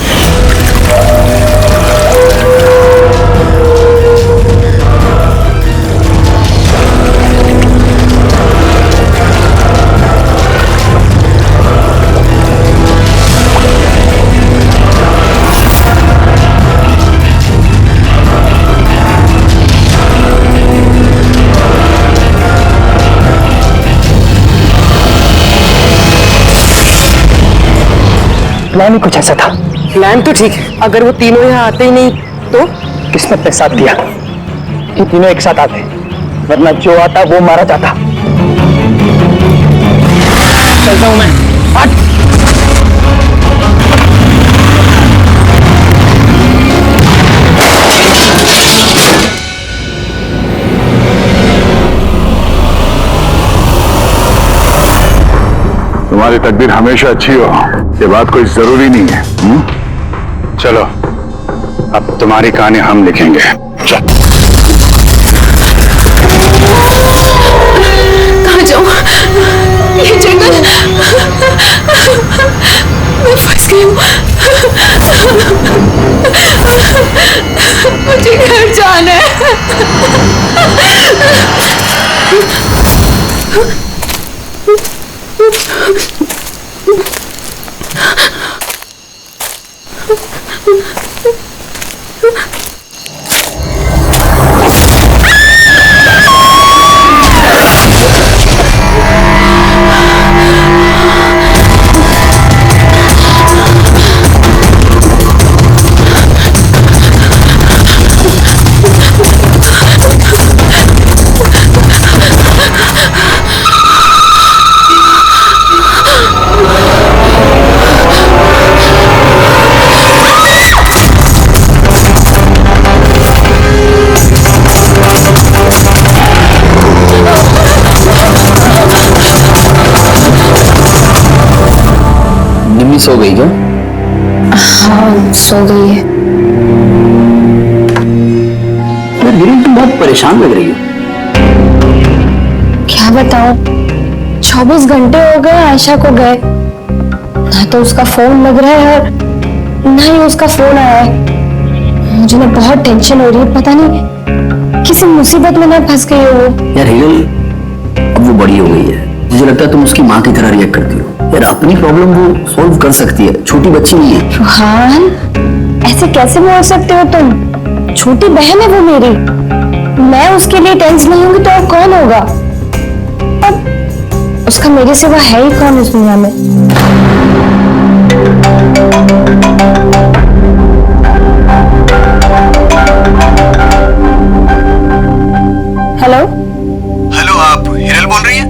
प्लान ही कुछ ऐसा था। प्लान तो ठीक है, अगर वो तीनों यहाँ आते ही नहीं तो? किस्मत ने साथ दिया कि तीनों एक साथ आते, वरना जो आता वो मारा जाता। चलता हूं मैं। हट! तुम्हारी तकदीर हमेशा अच्छी हो, ये बात कोई जरूरी नहीं है। चलो अब तुम्हारी कहानी हम लिखेंगे। चल। कहाँ जाऊँ? ये जंगल, मैं फंस गई हूँ। मुझे घर जाना है। सो गई क्या? हाँ सो गई है। तुम बहुत परेशान लग रही हो। क्या बताऊं, 24 घंटे हो गए आयशा को गए, ना तो उसका फोन लग रहा है और ना ही उसका फोन आया है। मुझे ना बहुत टेंशन हो रही है, पता नहीं किसी मुसीबत में ना फंस गई हो। यार हिरल, अब वो बड़ी हो गई है, मुझे लगता है तुम उसकी माँ की तरह रिएक्ट करती हो। यार अपनी प्रॉब्लम वो सॉल्व कर सकती है, छोटी बच्ची नहीं है। रोहान, ऐसे कैसे बोल सकते हो तुम? छोटी बहन है वो मेरी, मैं उसके लिए टेंस नहीं होंगी तो और कौन होगा? अब उसका मेरे सिवा है ही कौन इस दुनिया में? हेलो हेलो, आप हिरल बोल रही हैं?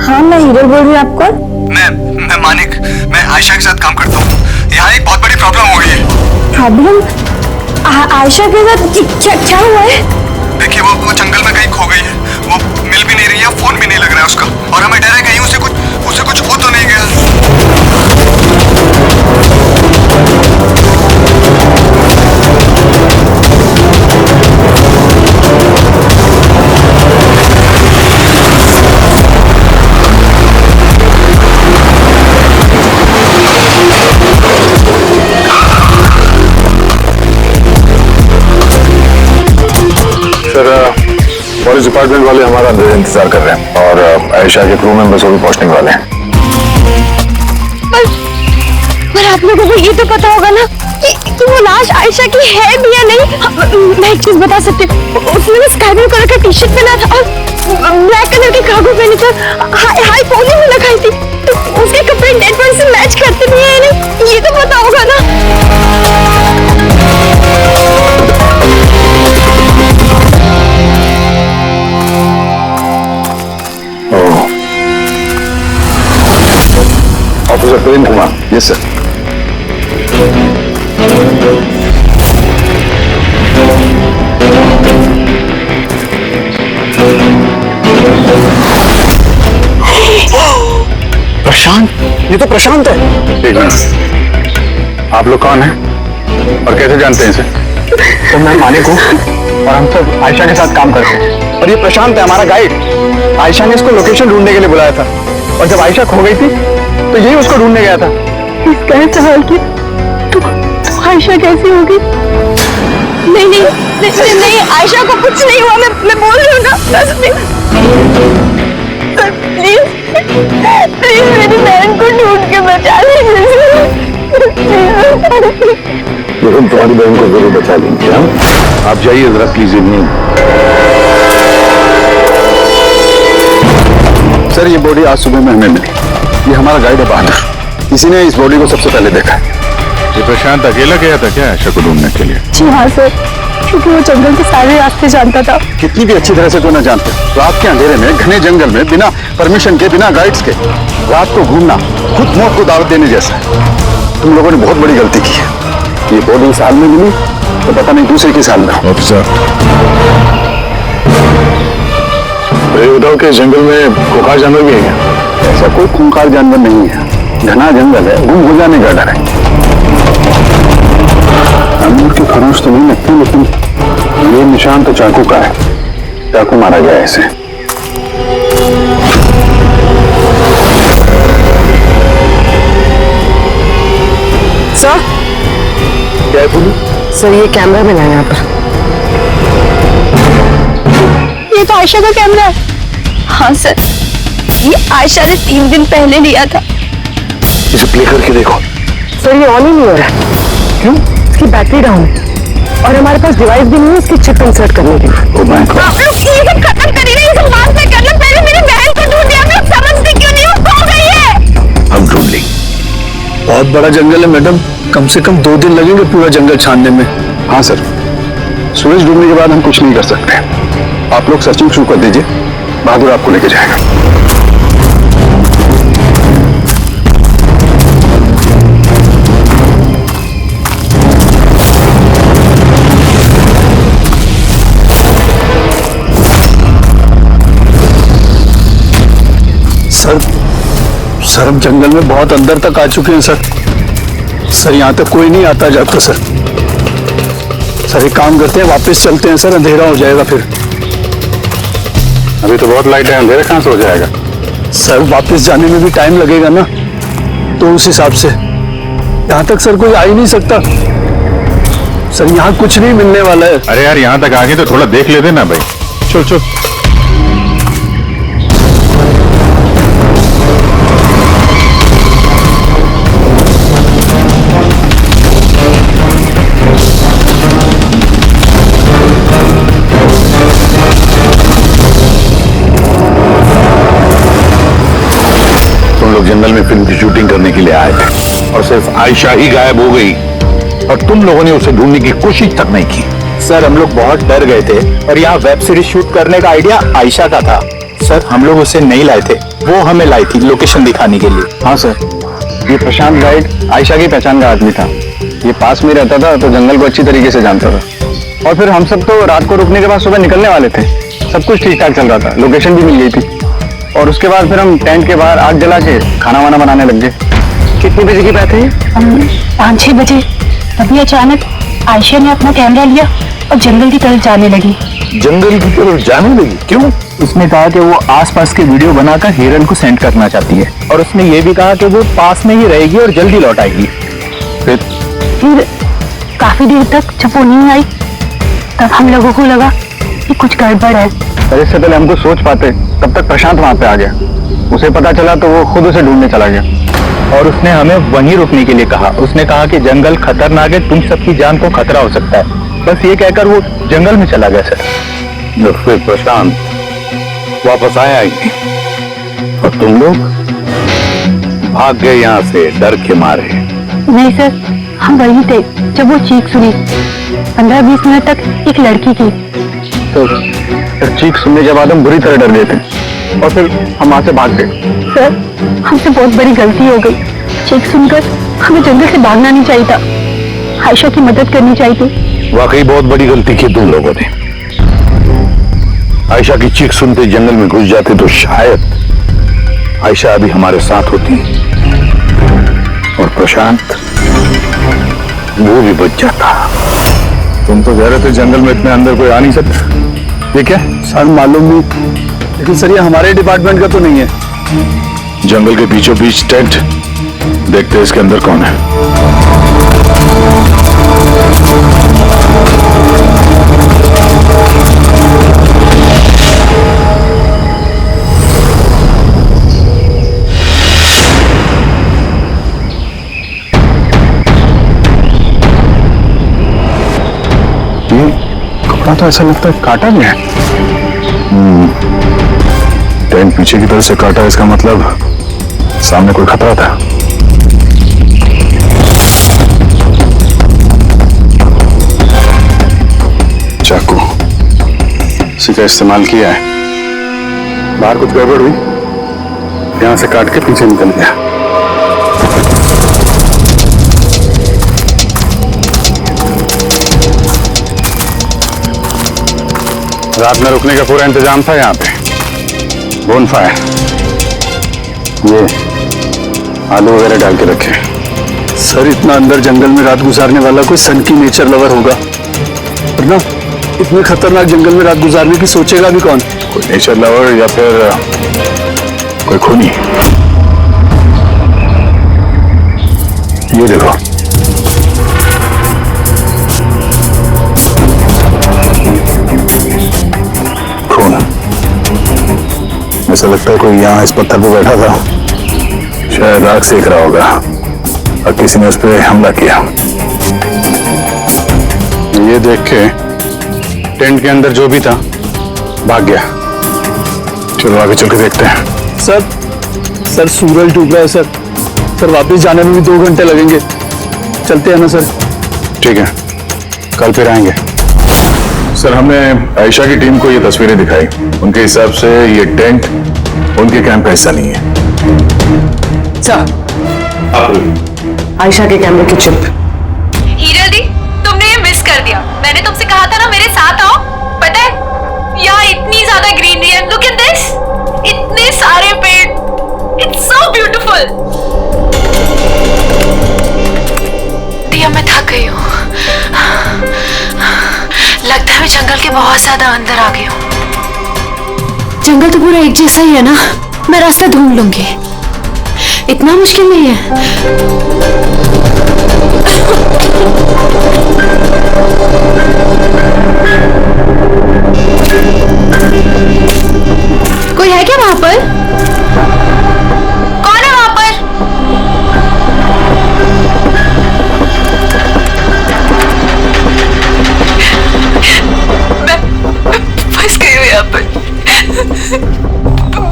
हाँ मैं हिरल बोल रही हूँ। आप कौन? मैं मानिक, मैं आयशा के साथ काम करता हूँ। यहाँ एक बहुत बड़ी प्रॉब्लम हो गई है। प्रॉब्लम? आयशा के साथ क्या हुआ है? देखिए वो जंगल में कहीं खो गई है, वो मिल भी नहीं रही है, फोन भी नहीं लग रहा है उसका, और हमें डर है कहीं उसे कुछ हो तो नहीं गया। सर, पुलिस डिपार्टमेंट वाले हमारा अंदर इंतजार कर रहे हैं और आयशा के क्रू मेंबर्स भी पहुंचने वाले हैं। पर आप लोगों को ये तो पता होगा ना कि वो लाश आयशा की है भी या नहीं? मैं एक चीज बता सकती हूँ, उसने ना स्काई ब्लू कलर का टी शर्ट पहना था और ब्लैक कलर के कार्गो पहने थे, हाई पोनी में लगाई थी, तो उसके कपड़े डेड बॉडी से मैच करते भी है नहीं, ये तो पता होगा ना। Officer Prem Kumar. Yes sir. Prashant, ये तो प्रशांत है। एक मिनट, आप लोग कौन हैं और कैसे जानते हैं इसे? तो मैं मानिक हूँ और हम सब आयशा के साथ काम करते हैं, और ये प्रशांत है हमारा गाइड। आयशा ने इसको लोकेशन ढूंढने के लिए बुलाया था, और जब आयशा खो गई थी तो यही उसको ढूंढने गया था। इसका सवाल कि तो आयशा कैसी होगी? नहीं, आयशा को कुछ नहीं हुआ, मैं बोल रही हूँ ना। सर प्लीज मेरी बहन को ढूंढ के बचा लीजिए। हम तुम्हारी बहन को जरूर बचा लेंगे। आप जाइए जरा प्लीज। सर ये बॉडी आज सुबह में हमें मिली। ये हमारा गाइड है बहादुर, इसी ने इस बॉडी को सबसे पहले देखा है। ये प्रशांत अकेला गया था क्या आयशा को ढूंढने के लिए? जी हाँ सर, क्योंकि वो जंगल के सारे रास्ते जानता था। कितनी भी अच्छी तरह से तो ना जानते, रात के अंधेरे में घने जंगल में बिना परमिशन के, बिना गाइड्स के रात को घूमना खुद मौत को दावत देने जैसा है। तुम लोगों ने बहुत बड़ी गलती की है। ये बॉडी साल में मिली तो पता नहीं दूसरे के साल में। ऑफिसर, ये बताओ कि जंगल में खूंखार जानवर भी है क्या? ऐसा कोई खूंखार जानवर नहीं है, घना जंगल है, गुम हो जाने का डर है। अंगूर के खरोच तो नहीं लगती, लेकिन ये निशान तो चाकू का है। चाकू मारा गया है इसे। सर क्या है बोलू? सर ये कैमरा मिला है यहाँ पर। ये तो आयशा का कैमरा है। हाँ सर, ये आयशा ने 3 दिन पहले लिया था। इसे प्ले करके देखो। सर ये ऑन ही नहीं हो रहा। क्यों? इसकी बैटरी डाउन है और हमारे पास डिवाइस भी नहीं है इसकी चिप इंसर्ट करने के लिए। आप लोग ये सब खत्म करिए, ये सब बात में करना। पहले मेरी बहन को ढूंढिए। आप लोग समझते क्यों नहीं? वो खो गई है। हम ढूंढ लेंगे। बहुत बड़ा जंगल है मैडम, कम से कम 2 दिन लगेंगे पूरा जंगल छानने में। हाँ सर, सूरज डूबने के बाद हम कुछ नहीं कर सकते। आप लोग सर्चिंग शुरू कर दीजिए, बहादुर आपको लेके जाएगा। सर हम जंगल में बहुत अंदर तक आ चुके हैं सर यहाँ तक कोई नहीं आता जाता सर एक काम करते हैं, वापस चलते हैं सर, अंधेरा हो जाएगा फिर। अभी तो बहुत लाइट है, अंधेरा कहाँ से हो जाएगा? सर वापस जाने में भी टाइम लगेगा ना, तो उस हिसाब से यहाँ तक सर कोई आ ही नहीं सकता सर, यहाँ कुछ नहीं मिलने वाला है। अरे यार यहाँ तक आ गए तो थोड़ा देख लेते ना भाई। चल चल। तुम लोग जंगल में फिल्म की शूटिंग करने के लिए आए थे और सिर्फ आयशा ही गायब हो गई और तुम लोगों ने उसे ढूंढने की कोशिश तक नहीं की। सर हम लोग बहुत डर गए थे और यहाँ वेब सीरीज शूट करने का आइडिया आयशा का था। सर हम लोग उसे नहीं लाए थे, वो हमें लाई थी लोकेशन दिखाने के लिए। हाँ सर, ये प्रशांत गाइड आयशा की पहचान का आदमी था। ये पास में रहता था तो जंगल को अच्छी तरीके से जानता था। और फिर हम सब तो रात को रुकने के बाद सुबह निकलने वाले थे। सब कुछ ठीक ठाक चल रहा था, लोकेशन भी मिल गई थी। और उसके बाद फिर हम टेंट के बाहर आग जला के खाना वाना बनाने लग गए। कितने बजे की बात है? 5-6 बजे। तभी अचानक आयशा ने अपना कैमरा लिया और जंगल की तरफ जाने लगी। जंगल की तरफ जाने लगी? क्यों? उसने कहा कि वो आसपास के वीडियो बनाकर हिरन को सेंड करना चाहती है और उसने ये भी कहा कि वो पास में ही रहेगी और जल्दी लौट आएगी। फिर काफी देर तक जब वो नहीं आई तब हम लोगों को लगा कि कुछ गड़बड़ है। पर इससे पहले हमको सोच पाते तब तक प्रशांत वहां पे आ गया। उसे पता चला तो वो खुद उसे ढूंढने चला गया और उसने हमें वहीं रुकने के लिए कहा। उसने कहा कि जंगल खतरनाक है, तुम सबकी जान को खतरा हो सकता है। बस ये कहकर वो जंगल में चला गया सर। फिर प्रशांत वापस आया ही नहीं और तुम लोग भाग गए यहाँ से डर के मारे। नहीं सर, हम वही थे जब वो चीख सुनी। 15-20 मिनट तक एक लड़की की। तो फिर चीख सुनने के बाद हम बुरी तरह डर गए थे और फिर हम वहां से भाग गए। सर हमसे बहुत बड़ी गलती हो गई। चीख सुनकर हमें जंगल से भागना नहीं चाहिए था, आयशा की मदद करनी चाहिए थी। वाकई बहुत बड़ी गलती की तुम लोगों ने। आयशा की चीख सुनते जंगल में घुस जाते तो शायद आयशा अभी हमारे साथ होती और प्रशांत वो भी बच जाता। तुम तो कह रहे थे जंगल में इतने अंदर कोई आ नहीं सकता। ये क्या? सर मालूम नहीं, लेकिन सर ये हमारे डिपार्टमेंट का तो नहीं है। जंगल के बीचों बीच टेंट, देखते हैं इसके अंदर कौन है। कपड़ा तो ऐसा लगता है काटा गया है। टेंट पीछे की तरफ से काटा, इसका मतलब सामने कोई खतरा था। चाकू इसी का इस्तेमाल किया है। बाहर कुछ गड़बड़ हुई, यहां से काट के पीछे निकल गया। रात में रुकने का पूरा इंतजाम था यहाँ पे। बोनफायर, ये आलू वगैरह डाल के रखे। सर इतना अंदर जंगल में रात गुजारने वाला कोई सन की नेचर लवर होगा, वरना इतने खतरनाक जंगल में रात गुजारने की सोचेगा भी कौन? कोई नेचर लवर या फिर कोई खूनी। ये देखो, खून। ऐसा लगता है कोई यहाँ इस पत्थर पे बैठा था, शायद आग सेक रहा होगा और किसी ने उस पर हमला किया। ये देख के टेंट के अंदर जो भी था भाग गया। चलो आगे चल के देखते हैं। सर सूरज डूब रहा है सर वापस जाने में भी 2 घंटे लगेंगे। चलते हैं ना सर? ठीक है, कल फिर आएंगे। सर हमने आयशा की टीम को ये तस्वीरें दिखाई, उनके हिसाब से ये टेंट उनके कैंप का हिस्सा नहीं है। आयशा के कैमरे की चिप। हीरा दी, तुमने ये मिस कर दिया। मैंने तुमसे कहा था ना मेरे साथ आओ। पता है यहाँ इतनी ज्यादा ग्रीनरी है, लुक एट दिस, इतने सारे पेड़, इट्स सो ब्यूटीफुल। दिया मैं थक गई हूँ, लगता है मैं जंगल के बहुत ज्यादा अंदर आ गई हूँ। जंगल तो पूरा एक जैसा ही है ना, मैं रास्ता ढूंढ लूंगी, इतना मुश्किल नहीं है। कोई है क्या वहां पर? कौन है वहां पर? मैं फंस गई हूँ यहाँ पर।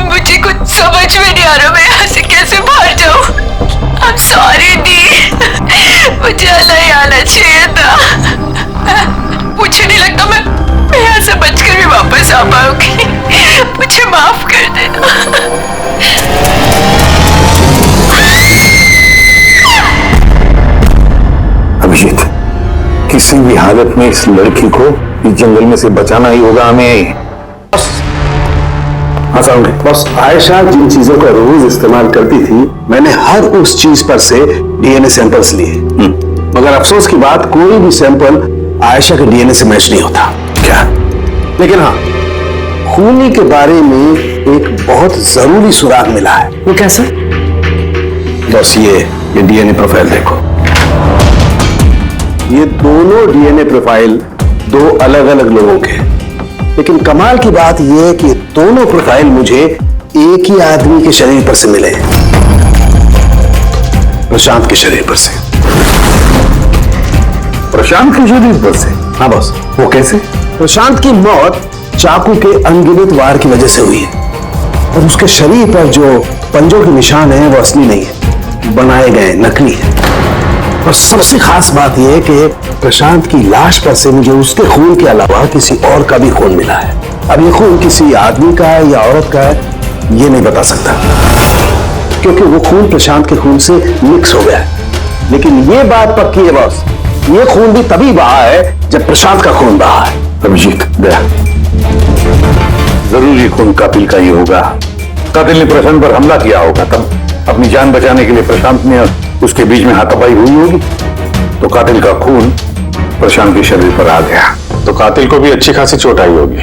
मुझे कुछ समझ में नहीं आ रहा, मैं यहाँ से कैसे बाहर जाऊँ? I'm sorry दी, मुझे नहीं आना चाहिए था। मुझे नहीं लगता मैं यहाँ से बचकर भी वापस आ पाऊंगी। मुझे माफ कर देना। अभिजीत, किसी भी हालत में इस लड़की को इस जंगल में से बचाना ही होगा हमें। हाँ साउंड बस, आयशा जिन चीजों का रोज इस्तेमाल करती थी, मैंने हर उस चीज पर से डीएनए सैंपल्स लिए, मगर अफसोस की बात, कोई भी सैंपल आयशा के डीएनए से मैच नहीं होता। क्या? लेकिन हाँ, खूनी के बारे में एक बहुत जरूरी सुराग मिला है। वो कैसा? बस ये डीएनए प्रोफाइल देखो। ये दोनों डीएनए प्रोफाइल दो अलग अलग लोगों के, लेकिन कमाल की बात यह है कि दोनों प्रोफाइल मुझे एक ही आदमी के शरीर पर से मिले, प्रशांत के शरीर पर से। प्रशांत के शरीर पर से? हाँ बॉस। वो कैसे? प्रशांत की मौत चाकू के अनगिनत वार की वजह से हुई है, और उसके शरीर पर जो पंजों के निशान हैं वो असली नहीं है, बनाए गए, नकली है। और सबसे खास बात यह है कि प्रशांत की लाश पर से मुझे उसके खून के अलावा किसी और का भी खून मिला है। अब ये खून किसी आदमी का है या औरत का है, ये नहीं बता सकता, क्योंकि वो खून प्रशांत के खून से मिक्स हो गया है। लेकिन ये बात पक्की है बॉस, ये खून भी तभी बहा है जब प्रशांत का खून बहा है। अभिजीत, दया, जरूर ये खून कातिल का ही होगा। कातिल ने प्रशांत पर हमला किया होगा, तब अपनी जान बचाने के लिए प्रशांत ने उसके बीच में हाथापाई हुई होगी, तो कातिल का खून प्रशांत के शरीर पर आ गया। तो कातिल को भी अच्छी खासी चोट आई होगी,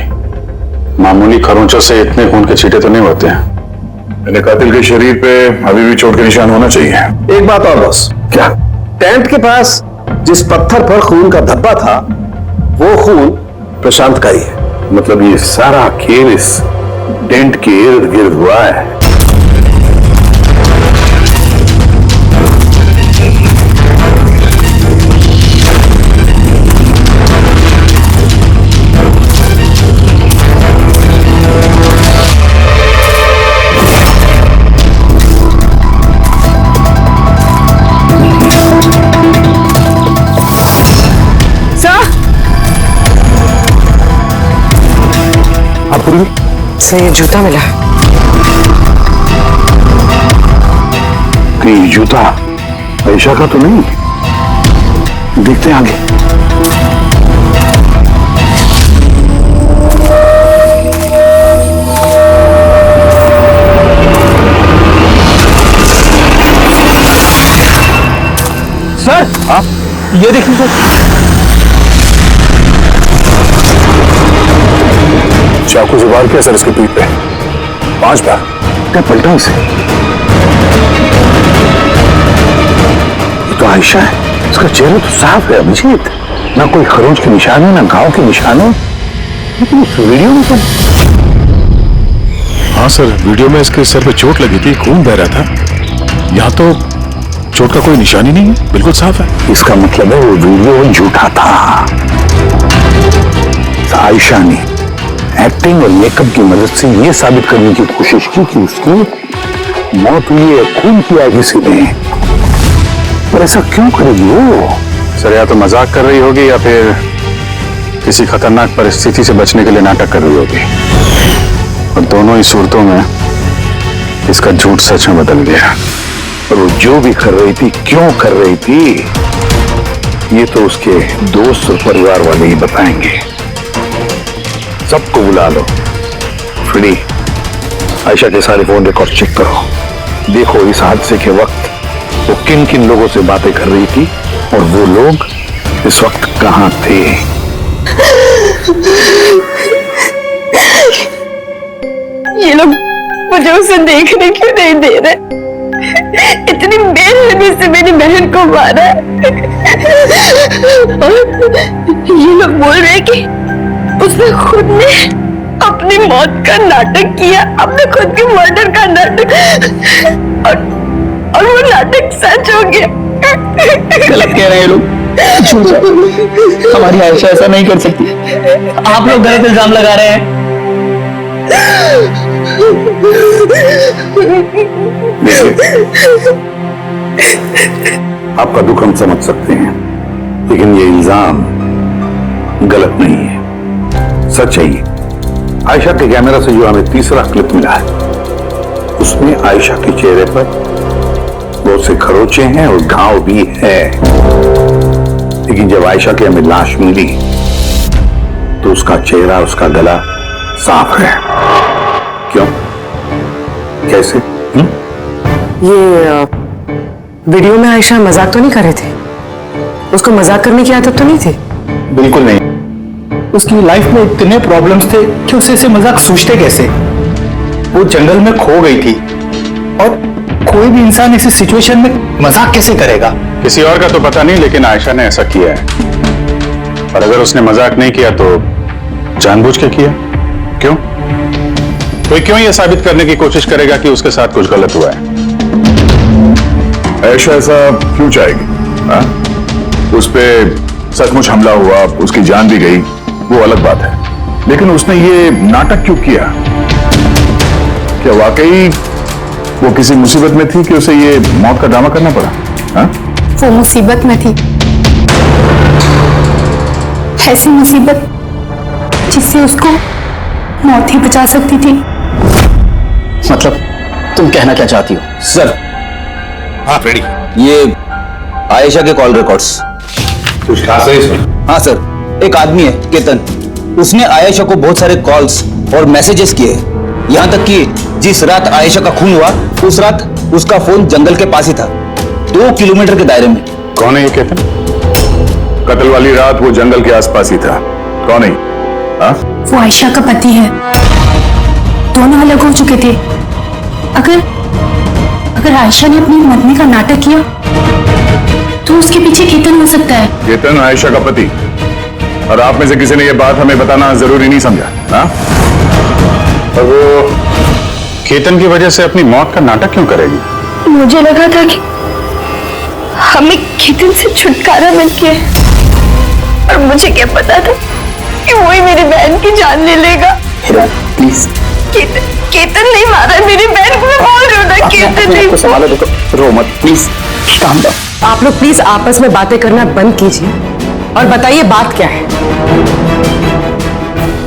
मामूली खरोंचों से इतने खून के छींटे तो नहीं होते हैं। मेरे कातिल के शरीर पे अभी भी चोट के निशान होना चाहिए। एक बात और बॉस। क्या? टेंट के पास जिस पत्थर पर खून का धब्बा था, वो खून प्रशांत का ही है। मतलब ये सारा खेल इस टेंट के इर्द गिर्द हुआ है। से जूता मिला। ये जूता आयशा का तो नहीं? देखते हैं आगे। सर, हाँ? ये देखिए सर, चाकू से वार किया सर इसके पीठ पे 5 बार। क्या पलटा इसे? ये तो आयशा है, इसका चेहरा तो साफ है अभिजीत, ना कोई खरोंच के निशान है, ना घाव के निशान है। लेकिन इस वीडियो में तो... हाँ सर, वीडियो में इसके सर पे चोट लगी थी, खून बह रहा था। यहाँ तो चोट का कोई निशान ही नहीं है, बिल्कुल साफ है। इसका मतलब है वो वीडियो झूठा था। आयशा ने एक्टिंग और मेकअप की मदद से यह साबित करने की कोशिश की कि उसकी मौत हुई है, खून किया है किसी ने। पर ऐसा क्यों करेगी वो? सर, या तो मजाक कर रही होगी या फिर किसी खतरनाक परिस्थिति से बचने के लिए नाटक कर रही होगी। और दोनों ही सूरतों में इसका झूठ सच में बदल गया। और वो जो भी कर रही थी, क्यों कर रही थी, ये तो उसके दोस्त और परिवार वाले ही बताएंगे। सबको बुला लो। फ्री, आयशा के सारे फोन रिकॉर्ड चेक करो, देखो इस हादसे के वक्त वो किन किन लोगों से बातें कर रही थी और वो लोग इस वक्त कहां थे। ये लोग मुझे उसे देखने क्यों नहीं दे रहे? इतनी बेरहमी से मेरी बहन को मारा है। और ये लोग बोल रहे हैं कि उसने खुद ने अपनी मौत का नाटक किया, अपने खुद के मर्डर का नाटक, और वो नाटक सच हो गया। गलत कह रहे हैं लोग, हमारी आयशा ऐसा नहीं कर सकती। आप लोग गलत इल्जाम लगा रहे हैं। आपका दुख हम समझ सकते हैं, लेकिन ये इल्जाम गलत नहीं है, सच है ये। आयशा के कैमरा से जो हमें तीसरा क्लिप मिला है, उसमें आयशा के चेहरे पर बहुत से खरोचे हैं और घाव भी है। लेकिन जब आयशा की हमें लाश मिली तो उसका चेहरा, उसका गला साफ है। क्यों? कैसे? ये वीडियो में आयशा मजाक तो नहीं कर रहे थे? उसको मजाक करने की आदत तो नहीं थी? बिल्कुल नहीं। उसकी लाइफ में इतने प्रॉब्लम्स थे कि उसे ऐसे मजाक सूझते कैसे? वो जंगल में खो गई थी और कोई भी इंसान ऐसी सिचुएशन में मजाक कैसे करेगा? किसी और का तो पता नहीं, लेकिन आयशा ने ऐसा किया है। और अगर उसने मजाक नहीं किया तो जानबूझ के किया। क्यों? कोई क्यों यह साबित करने की कोशिश करेगा कि उसके साथ कुछ गलत हुआ है? आयशा ऐसा क्यों चाहेगी? हाँ? उस पे सचमुच हमला हुआ, उसकी जान भी गई, वो अलग बात है। लेकिन उसने ये नाटक क्यों किया? क्या वाकई वो किसी मुसीबत में थी कि उसे ये मौत का ड्रामा करना पड़ा? हाँ? वो मुसीबत में थी, ऐसी मुसीबत जिससे उसको मौत ही बचा सकती थी। मतलब तुम कहना क्या चाहती हो? सर, हाँ फ्रेडी, ये आयशा के कॉल रिकॉर्ड्स। कुछ खास है इसमें? हाँ सर, एक आदमी है केतन, उसने आयशा को बहुत सारे कॉल्स और मैसेजेस किए, यहां तक कि जिस रात आयशा का खून हुआ उस रात उसका फोन जंगल के पास ही था, 2 किलोमीटर के दायरे में। कौन है ये केतन? कत्ल वाली रात वो जंगल के आसपास ही था। कौन है? हाँ? वो आयशा का पति है, दोनों अलग हो चुके थे। अगर आयशा ने अपनी मरने का नाटक किया तो उसके पीछे केतन हो सकता है। केतन आयशा का पति, और आप में से किसी ने ये बात हमें बताना जरूरी नहीं समझा? हाँ? और वो केतन की वजह से अपनी मौत का नाटक क्यों करेगी? मुझे लगा था कि हमें केतन से छुटकारा मिल गया, और मुझे क्या पता था कि वही मेरी बहन की जान ले लेगा। प्लीज, केतन नहीं मारा मेरी बहन को, मैं बोल रही हूँ ना, केतन नहीं। संभालो, देखो, रो मत प्लीज, काम दो। आप लोग प्लीज आपस में बातें करना बंद कीजिए और बताइए बात क्या है।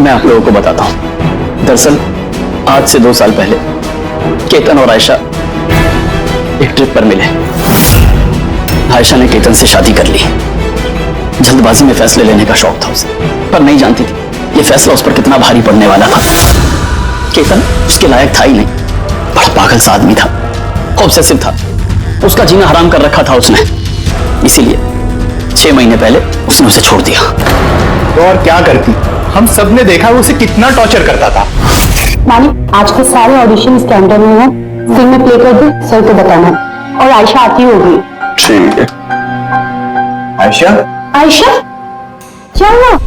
मैं आप लोगों को बताता हूं। दरअसल आज से 2 साल पहले केतन और आयशा एक ट्रिप पर मिले। आयशा ने केतन से शादी कर ली। जल्दबाजी में फैसले लेने का शौक था उसे, पर नहीं जानती थी ये फैसला उस पर कितना भारी पड़ने वाला था। केतन उसके लायक था ही नहीं, बड़ा पागल सा आदमी था, ऑब्सेसिव था, उसका जीना हराम कर रखा था उसने। इसीलिए 6 महीने पहले उसने उसे छोड़ दिया। तो और क्या करती? हम सब ने देखा वो उसे कितना टॉर्चर करता था। मालिक, आज के सारे ऑडिशन कैलेंडर में है, फिल्म में प्ले कर दो, सर को बताना, और आयशा आती होगी। ठीक है। आयशा? आयशा, क्या हुआ?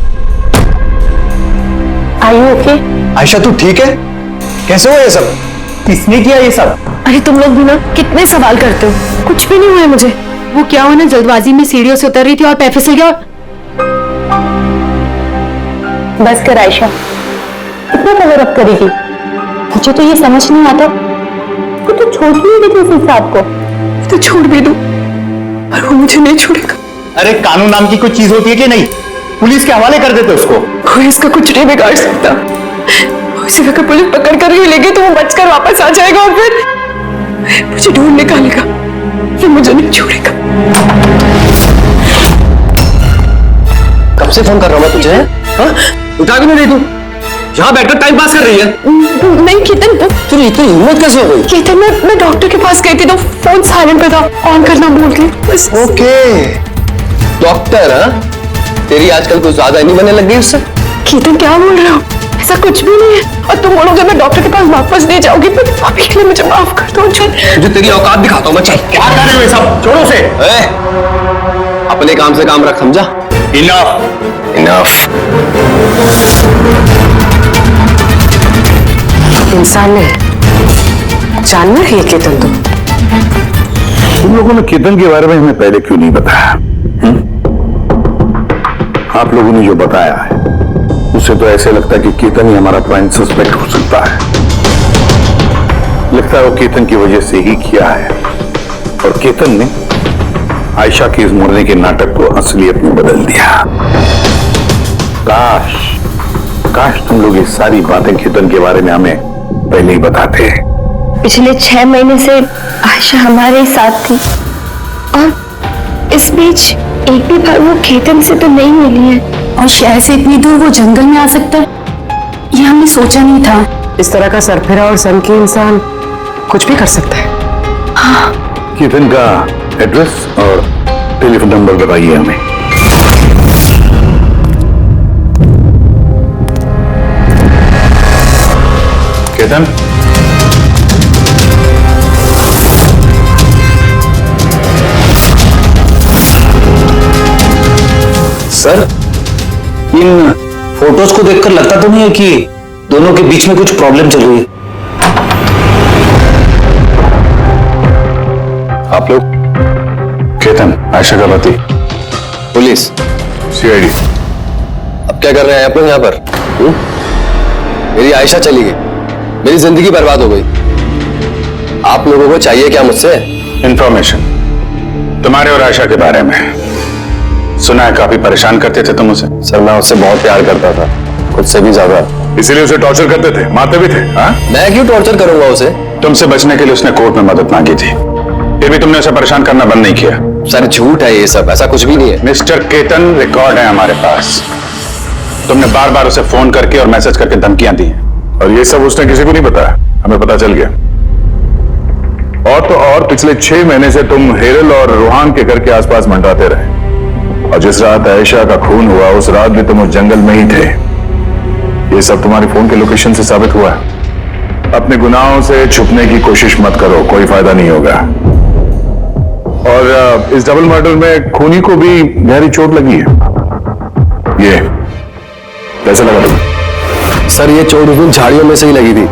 Are you okay? आयशा तू ठीक है? कैसे हुआ ये सब? किसने किया ये सब? अरे तुम लोग भी ना कितने सवाल करते हो, कुछ भी नहीं हुआ है मुझे। वो क्या हुआ ना, जल्दबाजी में सीढ़ियों से उतर रही थी और पैर फिसल गया। बस कर आयशा, कितना कवर अप करेगी? मुझे तो ये समझ नहीं आता, वो तो छोड़ नहीं देती उस इंसान को। तो छोड़ भी दूं, पर वो मुझे नहीं छोड़ेगा। अरे कानून नाम की कोई चीज होती है कि नहीं? पुलिस के हवाले कर देते उसको। पुलिस का कुछ नहीं बिगाड़ सकता। उसे अगर पुलिस पकड़ कर ही लेगी तो वो बचकर वापस आ जाएगा और फिर मुझे ढूंढ निकालेगा, फिर मुझे नहीं छोड़ेगा। कब से फोन कर रहा हूं मैं तुझे? हाँ? उठा क्यों नहीं रही तू? यहाँ बैठकर टाइम पास कर रही है। नहीं केतन, तुझे इतनी हिम्मत कैसे हो गई? केतन, मैं डॉक्टर के पास गई थी तो फोन साइलेंट पे था, ऑन करना भूल गई। Okay, doctor? हाँ, तेरी आजकल कुछ ज्यादा नहीं बनने लग गई उससे। केतन क्या बोल रहे हो? ऐसा कुछ भी नहीं है, और तुम बोलोगे मैं डॉक्टर के पास वापस नहीं जाऊंगी, पर अभी के लिए मुझे माफ कर दो। मुझे तेरी औकात दिखाता हूँ मैं। चल क्या कर रहे हो ये सब, छोड़ो से। अपने काम से काम रख, समझा? Enough enough. इंसान नहीं जानवर है केतन। तुम लोगों ने केतन के बारे में हमें पहले क्यों नहीं बताया? आप लोगों ने जो बताया है उससे तो ऐसे लगता है कि केतन ही हमारा प्राइम सस्पेक्ट हो सकता है। लगता है वो केतन की वजह से ही किया है और केतन ने आयशा के इस मरने के नाटक को असलियत में बदल दिया। काश काश तुम लोग ये सारी बातें केतन के बारे में हमें पहले ही बताते। पिछले 6 महीने से आयशा हमारे साथ थी और इस बीच एक भी बार वो केतन से तो नहीं मिली है। और शहर से इतनी दूर वो जंगल में आ सकता है, ये हमने सोचा नहीं था। इस तरह का सरफिरा और सनकी इंसान कुछ भी कर सकता है। हाँ। केतन का एड्रेस और टेलीफोन नंबर बताइए हमें। केतन, सर, इन फोटोज को देखकर लगता तो नहीं है कि दोनों के बीच में कुछ प्रॉब्लम चल रही है। आप लोग? केतन आयशा का पति। Police, CID. अब क्या कर रहे हैं आप लोग यहाँ पर? मेरी आयशा चली गई, मेरी जिंदगी बर्बाद हो गई। आप लोगों को चाहिए क्या मुझसे? इंफॉर्मेशन तुम्हारे और आयशा के बारे में। सुना है काफी परेशान करते थे तुम उसे। सर मैं उससे बहुत प्यार करता था, खुद से भी ज्यादा। इसीलिए उसे टॉर्चर करते थे, मारते भी थे। हाँ? मैं क्यों टॉर्चर करूंगा उसे? तुमसे बचने के लिए उसने कोर्ट में मदद मांगी थी, फिर भी तुमने उसे परेशान करना बंद नहीं किया। सर झूठ है ये सब, ऐसा कुछ भी नहीं है। मिस्टर केतन, रिकॉर्ड है हमारे पास। तुमने बार बार उसे फोन करके और मैसेज करके धमकियां दी हैं और ये सब उसने किसी को नहीं बताया, हमें पता चल गया। और तो और पिछले 6 महीने से तुम हेरल और रूहान के घर के आसपास मंडराते रहे और जिस रात आयशा का खून हुआ उस रात भी तुम उस जंगल में ही थे। ये सब तुम्हारे फोन के लोकेशन से साबित हुआ है। अपने गुनाहों से छुपने की कोशिश मत करो, कोई फायदा नहीं होगा। और इस डबल मर्डर में खूनी को भी गहरी चोट लगी है। ये कैसा लगा तुम्हें? सर ये चोट उस दिन झाड़ियों में से ही लगी थी,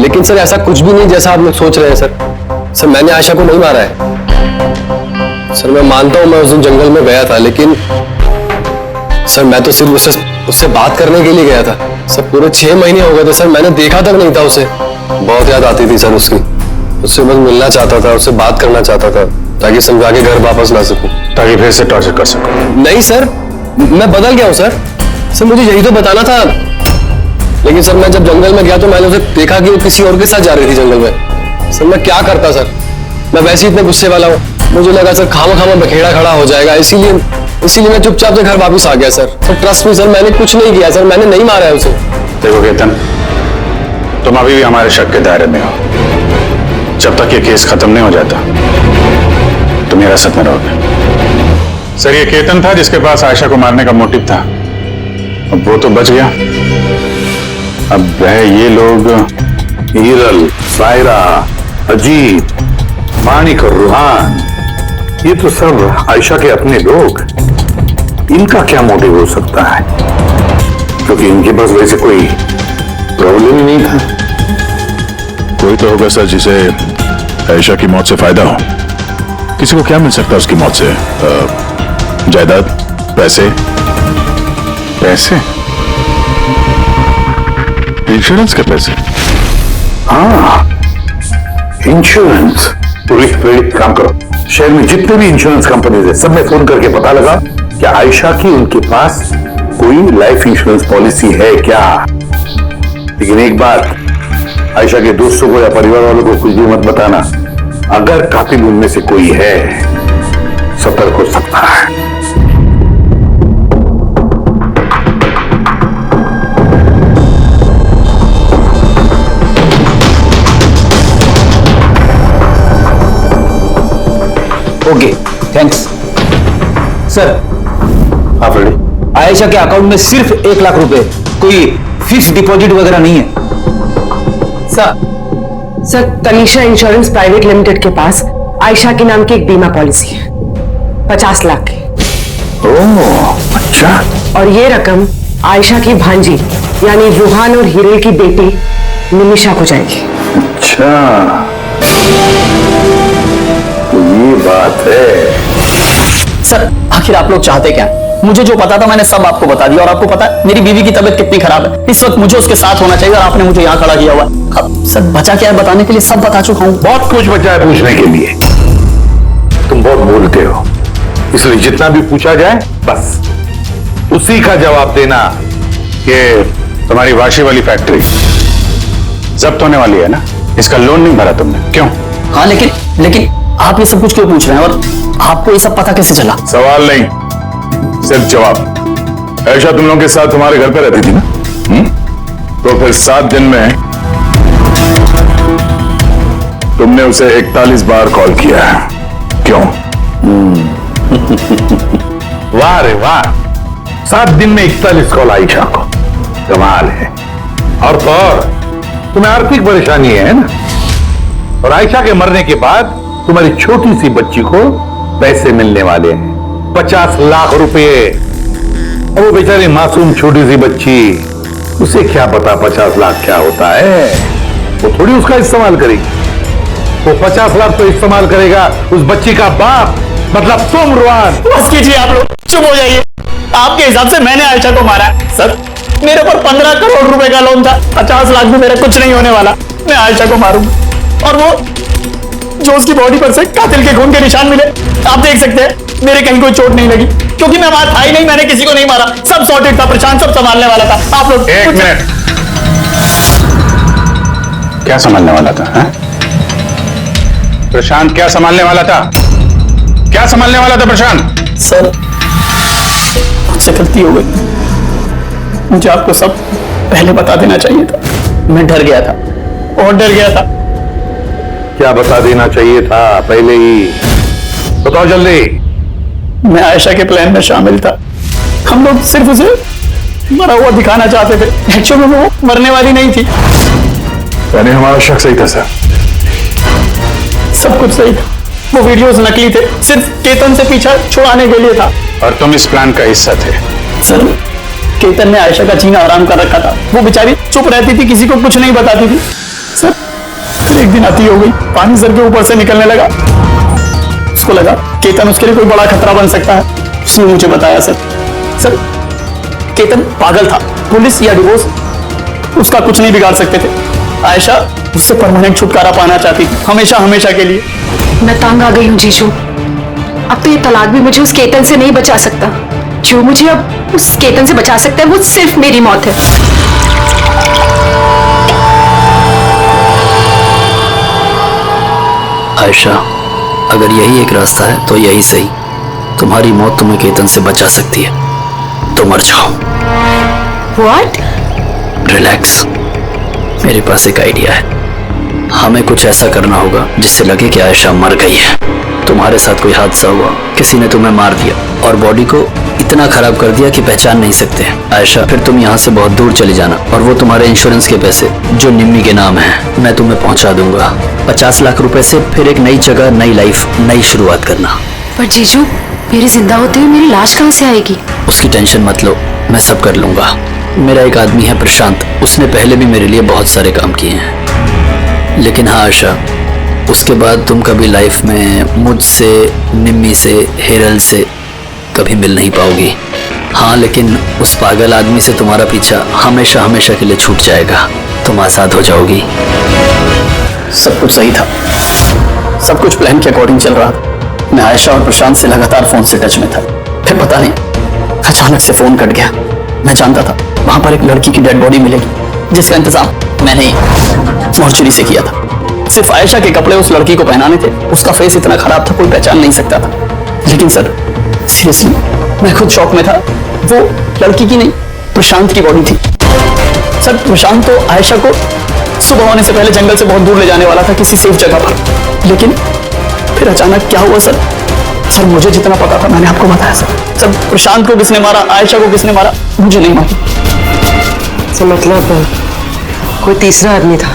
लेकिन सर ऐसा कुछ भी नहीं जैसा आप लोग सोच रहे हैं। सर मैंने आयशा को नहीं मारा है। सर मैं मानता हूं मैं उस दिन जंगल में गया था, लेकिन सर मैं तो सिर्फ उससे बात करने के लिए गया था। सर पूरे 6 महीने हो गए थे सर, मैंने देखा तक नहीं था उसे। बहुत याद आती थी सर उसकी, उससे बस मिलना चाहता था, उससे बात करना चाहता था ताकि समझा के घर वापस ला सकूं, ताकि फिर से टॉर्चर कर सकूं। नहीं सर, मैं बदल गया हूं सर। सर मुझे यही तो बताना था, लेकिन सर मैं जब जंगल में गया तो मैंने उसे देखा कि वो किसी और के साथ जा रही थी जंगल में। सर मैं क्या करता सर, मैं वैसे ही इतने गुस्से वाला हूँ। मुझे लगा सर खामा बखेड़ा खड़ा हो जाएगा, इसीलिए मैं चुपचाप से घर वापस आ गया सर। ट्रस्ट मी सर, मैंने कुछ नहीं किया सर, मैंने नहीं मारा है उसे। देखो केतन, तुम अभी भी हमारे शक के दायरे में हो। जब तक ये केस खत्म नहीं हो जाता तुम हिरासत में रहोगे। सर ये केतन था जिसके पास आयशा को मारने का मोटिव था, अब वो तो बच गया। अब वह ये लोग हीरल, सायरा, अजीत, मानिक और रूहान, ये तो सब आयशा के अपने लोग। इनका क्या मोटिव हो सकता है? क्योंकि इनके पास वैसे कोई प्रॉब्लम ही नहीं था। कोई तो होगा सर जिसे आयशा की मौत से फायदा हो। किसी को क्या मिल सकता है उसकी मौत से? जायदाद, पैसे? इंश्योरेंस के पैसे? हाँ, इंश्योरेंस। पुलिस काम करो, शहर में जितने भी इंश्योरेंस कंपनीज है सब में फोन करके पता लगा कि आयशा की उनके पास कोई लाइफ इंश्योरेंस पॉलिसी है क्या। लेकिन एक बात, आयशा के दोस्तों को या परिवार वालों को कुछ भी मत बताना। अगर कातिल उनमें से कोई है सतर्क हो सकता है। Okay, thanks sir. हाँ फ्रेडी, आयशा के अकाउंट में सिर्फ 1 लाख रुपए, कोई फिक्स डिपॉजिट वगैरह नहीं है। Sir Tanisha insurance private limited के पास आयशा के नाम की एक बीमा पॉलिसी है 50 लाख की। ओह अच्छा। और ये रकम आयशा की भांजी यानी रूहान और हीरेल की बेटी निमिषा को जाएगी। अच्छा तो ये बात है। सर आखिर आप लोग चाहते क्या? मुझे जो पता था मैंने सब आपको बता दिया। और आपको पता है मेरी बीवी की तबीयत कितनी खराब है, इस वक्त मुझे उसके साथ होना चाहिए और आपने मुझे यहाँ खड़ा किया हुआ। अब सर बचा क्या है बताने के लिए? सब बता चुका हूँ। बहुत कुछ बचा है पूछने के लिए। तुम बहुत बोलते हो, इसलिए जितना भी पूछा जाए बस उसी का जवाब देना। कि तुम्हारी वाशी वाली फैक्ट्री जब्त होने वाली है ना, इसका लोन नहीं भरा तुमने, क्यों? हाँ लेकिन आप ये सब कुछ क्यों पूछ रहे हैं और आपको ये सब पता कैसे चला? सवाल नहीं सिर्फ जवाब। ऐशा तुम लोगों के साथ तुम्हारे घर पे रहती थी ना? तो फिर 7 दिन में तुमने उसे 41 बार कॉल किया है, क्यों? वाह रे वाह, 7 दिन में 41 कॉल आयशा को, कमाल है। और तो और तुम्हें आर्थिक परेशानी है ना, और आयशा के मरने के बाद तुम्हारी छोटी सी बच्ची को पैसे मिलने वाले हैं 50 लाख रुपए। और वो बेचारी मासूम छोटी सी बच्ची, उसे क्या पता 50 लाख क्या होता है? वो थोड़ी उसका इस्तेमाल करेगी, वो 50 लाख तो इस्तेमाल करेगा उस बच्ची का बाप, मतलब तुम रुआन। बस कीजिए आप लोग, चुप हो जाइए। आपके हिसाब से मैंने आयशा को मारा? सर मेरे ऊपर 15 करोड़ रुपए का लोन था, 50 लाख भी मेरा कुछ नहीं होने वाला। मैं आयशा को मारूंगा। और वो जो उसकी बॉडी पर से कातिल के खून के निशान मिले, आप देख सकते हैं मेरे कहीं कोई चोट नहीं लगी, क्योंकि मैं वहां था ही नहीं, मैंने किसी को नहीं मारा। सब सॉर्टेड था, प्रशांत सब संभालने वाला था। आप लोग एक मिनट, क्या संभालने वाला था? हा? प्रशांत क्या संभालने वाला था? क्या संभालने वाला था प्रशांत? सर मुझसे गलती हो गई, मुझे आपको सब पहले बता देना चाहिए था। मैं डर गया था, बहुत डर गया था। क्या बता देना चाहिए था पहले ही? बताओ जल्दी। मैं आयशा के प्लान में शामिल था। हम लोग सिर्फ उसे मरा हुआ दिखाना चाहते थे, एक्चुअली में वो मरने वाली नहीं थी। यानी हमारा शक सही था सर? सब कुछ सही था, वो वीडियोस नकली थे, सिर्फ केतन से पीछा छुड़ाने के लिए था। और तुम इस प्लान का हिस्सा थे? सर केतन ने आयशा का जीना आराम कर रखा था, वो बेचारी चुप रहती थी, किसी को कुछ नहीं बताती थी। सर फिर एक दिन अति हो गई, पानी सर के ऊपर से निकलने लगा। उसको लगा केतन उसके लिए कोई बड़ा खतरा बन सकता है, उसने मुझे बताया। सर केतन पागल था, पुलिस या डिवोर्स उसका कुछ नहीं बिगाड़ सकते थे। आयशा उससे परमानेंट छुटकारा पाना चाहती थी, हमेशा हमेशा के लिए। मैं तंग आ गई हूँ जीजू, अब तो ये तलाक भी मुझे उस केतन से नहीं बचा सकता। जो मुझे अब उस केतन से बचा सकता है वो सिर्फ मेरी मौत है। आयशा अगर यही एक रास्ता है तो यही सही। तुम्हारी मौत तुम्हें केतन से बचा सकती है, तो मर जाओ। What? रिलैक्स, मेरे पास एक आइडिया है। हमें कुछ ऐसा करना होगा जिससे लगे कि आयशा मर गई है। तुम्हारे साथ कोई हादसा हुआ, किसी ने तुम्हें मार दिया और बॉडी को इतना खराब कर दिया कि पहचान नहीं सकते। आयशा फिर तुम यहाँ से बहुत दूर चले जाना और वो तुम्हारे इंश्योरेंस के पैसे जो निम्मी के नाम है मैं तुम्हें पहुँचा दूंगा। 50 लाख रुपए से फिर एक नई जगह, नई लाइफ, नई शुरुआत करना। पर जीजू मेरे जिंदा होते हुए मेरी लाश कहाँ से आएगी? उसकी टेंशन मत लो, मैं सब कर लूंगा। मेरा एक आदमी है प्रशांत, उसने पहले भी मेरे लिए बहुत सारे काम किए हैं। लेकिन हाँ आशा, उसके बाद तुम कभी लाइफ में मुझसे, निम्मी से, हेरल से कभी मिल नहीं पाओगी। हाँ लेकिन उस पागल आदमी से तुम्हारा पीछा हमेशा हमेशा के लिए छूट जाएगा, तुम आजाद हो जाओगी। सब कुछ सही था, सब कुछ प्लान के अकॉर्डिंग चल रहा था। मैं आयशा और प्रशांत से लगातार फोन से टच में था, फिर पता नहीं अचानक से फोन कट गया। मैं जानता था वहां पर एक लड़की की डेड बॉडी मिलेगी जिसका इंतजाम मैंने मॉर्चरी से किया था। सिर्फ आयशा के कपड़े उस लड़की को पहनाने थे, उसका फेस इतना खराब था कोई पहचान नहीं सकता था। लेकिन सर सीरियसली मैं खुद शॉक में था, वो लड़की की नहीं प्रशांत की बॉडी थी। सर प्रशांत तो आयशा को सुबह होने से पहले जंगल से बहुत दूर ले जाने वाला था किसी सेफ जगह पर, लेकिन फिर अचानक क्या हुआ सर? सर मुझे जितना पता था मैंने आपको बताया सर प्रशांत को किसने मारा, आयशा को किसने मारा, मुझे नहीं मालूम। तो मतलब कोई तीसरा आदमी था?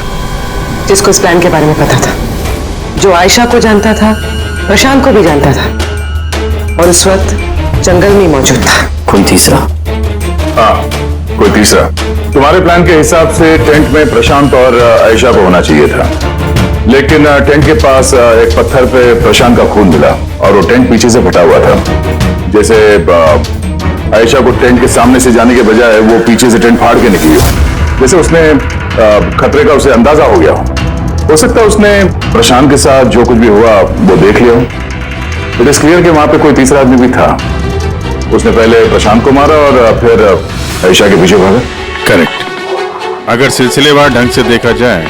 जिसको इस प्लान के बारे में पता था, जो आयशा को जानता था, प्रशांत को भी जानता था, और उस वक्त जंगल में मौजूद था। कोई तीसरा? हाँ, कोई तीसरा। तुम्हारे प्लान के हिसाब से टेंट में प्रशांत और आयशा को होना चाहिए था, लेकिन टेंट के पास एक पत्थर पे प्रशांत का खून मिला और वो टेंट पीछे से फटा हुआ था। जैसे आयशा को टेंट के सामने से जाने के बजाय वो पीछे से टेंट फाड़ के निकली, जैसे उसने खतरे का उसे अंदाजा हो गया हो सकता है उसने प्रशांत के साथ जो कुछ भी हुआ वो देख लिया हो। इट इज क्लियर कि वहां पे कोई तीसरा आदमी भी था। उसने पहले प्रशांत को मारा और फिर आयशा के पीछे भागा। करेक्ट। अगर सिलसिलेवार ढंग से देखा जाए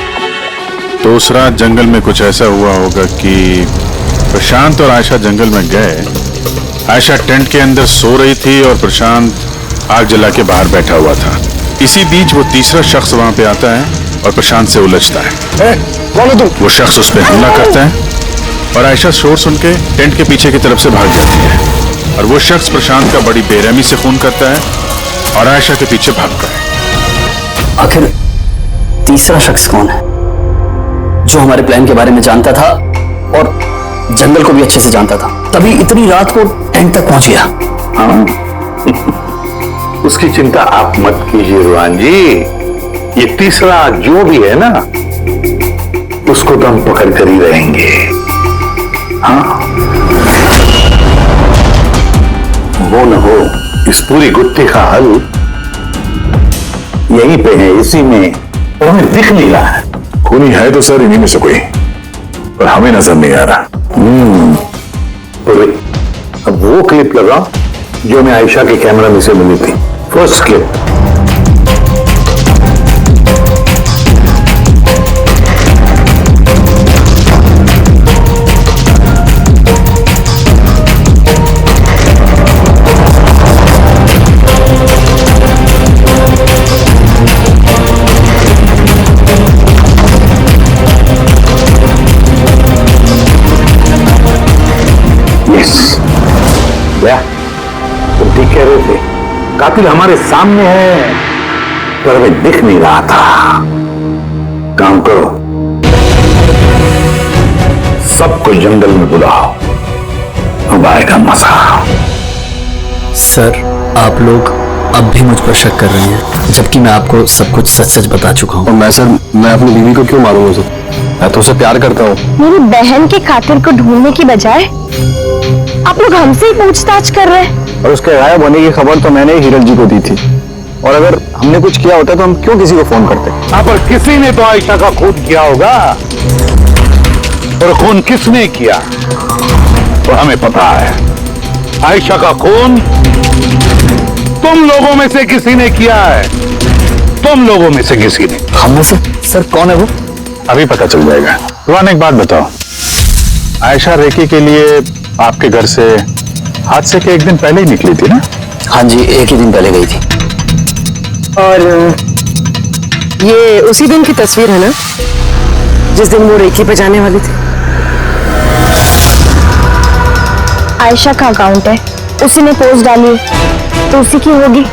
तो उस रात जंगल में कुछ ऐसा हुआ होगा कि प्रशांत और आयशा जंगल में गए। आयशा टेंट के अंदर सो रही थी और प्रशांत आग जला के बाहर बैठा हुआ था। इसी बीच वो तीसरा शख्स वहां पे आता है और प्रशांत से उलझता है। कौन है तुम? वो शख्स उस पर हमला करता है और आयशा शोर सुन के टेंट के पीछे की तरफ से भाग जाती है और वो शख्स प्रशांत का बड़ी बेरहमी से खून करता है और आयशा के पीछे भागता है। आखिर तीसरा शख्स कौन है जो हमारे प्लान के बारे में जानता था और जंगल को भी अच्छे से जानता था, तभी इतनी रात को टेंट तक पहुंच गया? हाँ। उसकी चिंता आप मत कीजिए रुहान जी, ये तीसरा जो भी है ना उसको तो हम पकड़ कर ही रहेंगे। हाँ, वो न हो इस पूरी गुत्थी का हल यहीं पे है, इसी में, और हमें दिख नहीं रहा है। खूनी है तो सर इन्हीं में से कोई, पर हमें नजर नहीं आ रहा। तो अब वो क्लिप लगा जो मैं आयशा के कैमरा में से मिली थी, फर्स्ट क्लिप। तुम ठीक कह रहे थे, कातिल हमारे सामने है पर हमें दिख नहीं रहा था। काम करो, सबको जंगल में बुलाओ, अब आएगा मजा। सर, आप लोग अब भी मुझ पर शक कर रहे हैं, जबकि मैं आपको सब कुछ सच सच बता चुका हूँ। मैं सर, मैं अपनी बीवी को क्यों मारूंगा सर? मैं तो उसे प्यार करता हूँ। मेरी बहन के कातिल को ढूंढने की बजाय आप लोग हमसे ही पूछताछ कर रहे हैं। और उसके गायब होने की खबर तो मैंने ही हिरल जी को दी थी, और अगर हमने कुछ किया होता तो हम क्यों किसी को फोन करते? हाँ, पर किसी ने तो आयशा का खून किया होगा, और खून किसने किया तो हमें पता है। आयशा का खून तुम लोगों में से किसी ने किया है, तुम लोगों में से किसी ने। हम में से? सर, कौन है वो? अभी पता चल जाएगा। रुहान, एक बात बताओ, आयशा रेकी के लिए आपके घर से हादसे के एक दिन पहले ही निकली थी ना? हाँ जी, एक ही दिन पहले गई थी। और ये उसी दिन की तस्वीर है ना, जिस दिन वो रेकी पे जाने वाली थी? आयशा का अकाउंट है, उसी ने पोस्ट डाली तो उसी की होगी।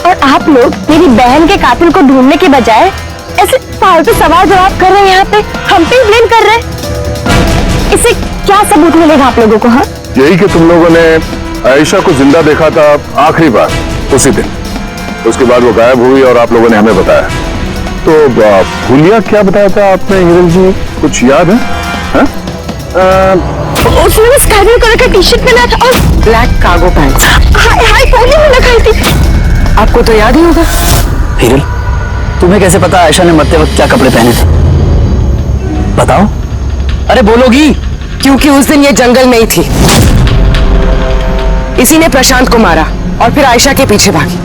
और आप लोग मेरी बहन के कातिल को ढूंढने के बजाय ऐसे फालतू सवाल जवाब कर रहे हैं, यहाँ पे हम पे ब्लेम कर रहे हैं। इससे क्या सबूत मिलेगा आप लोगों को? हाँ, यही कि तुम लोगों ने आयशा को जिंदा देखा था आखिरी बार उसी दिन, उसके बाद वो गायब हुई और आप लोगों ने हमें बताया। तो भूलिया क्या बताया था आपने हिरल जी, कुछ याद है? उसने स्काई ब्लू कलर का टी शर्ट पहना था और black cargo pants. High pony में लगाई थी। आपको तो याद ही होगा। हिरल, तुम्हें कैसे पता आयशा ने मरते वक्त क्या कपड़े पहने थे? बताओ। अरे बोलोगी? क्योंकि उस दिन ये जंगल में ही थी। इसी ने प्रशांत को मारा और फिर आयशा के पीछे भागी,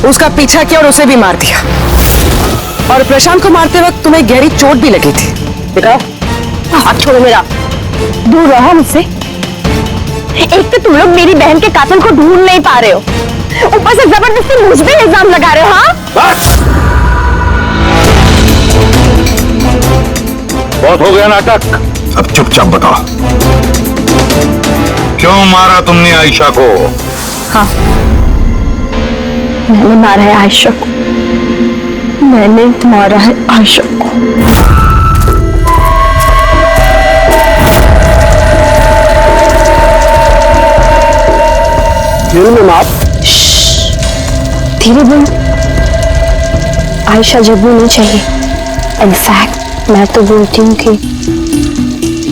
उसका पीछा किया और उसे भी मार दिया। और प्रशांत को मारते वक्त तुम्हें गहरी चोट भी लगी थी। बेटा, हाथ छोड़ो मेरा, दूर रहो मुझसे। एक तो तुम लोग मेरी बहन के कातिल को ढूंढ नहीं पा रहे हो, ऊपर से जबरदस्ती मुझ पे इल्जाम लगा रहे हो। हाँ, बस बहुत हो गया नाटक। अब चुपचाप बताओ, क्यों मारा तुमने आयशा को? हाँ, मैंने मारा है आयशा को, मैंने मारा है आयशा को। रियल में आप? धीरे बोल। आयशा जब नहीं चाहिए। इनफैक्ट मैं तो बोलती हूँ कि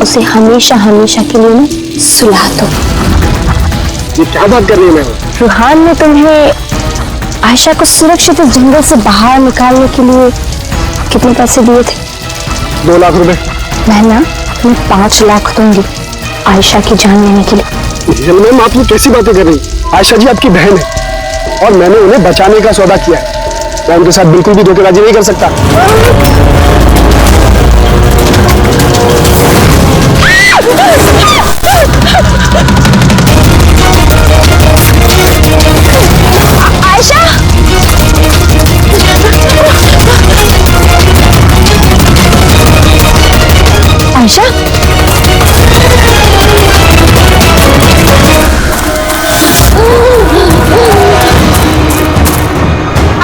उसे हमेशा हमेशा के लिए ना सुला दो। ये क्या बात कर रही है मैं? रूहान ने तुम्हें आयशा को सुरक्षित इस जंगल से बाहर निकालने के लिए कितने पैसे दिए थे? 2 लाख रुपए। मैं 5 लाख दूंगी आयशा की जान लेने के लिए। मैम आप ये कैसी बातें कर रही? आयशा जी आपकी बहन है और मैंने उन्हें बचाने का सौदा किया है। मैं उनके साथ बिल्कुल भी धोखेबाजी नहीं कर सकता। आयशा! आयशा!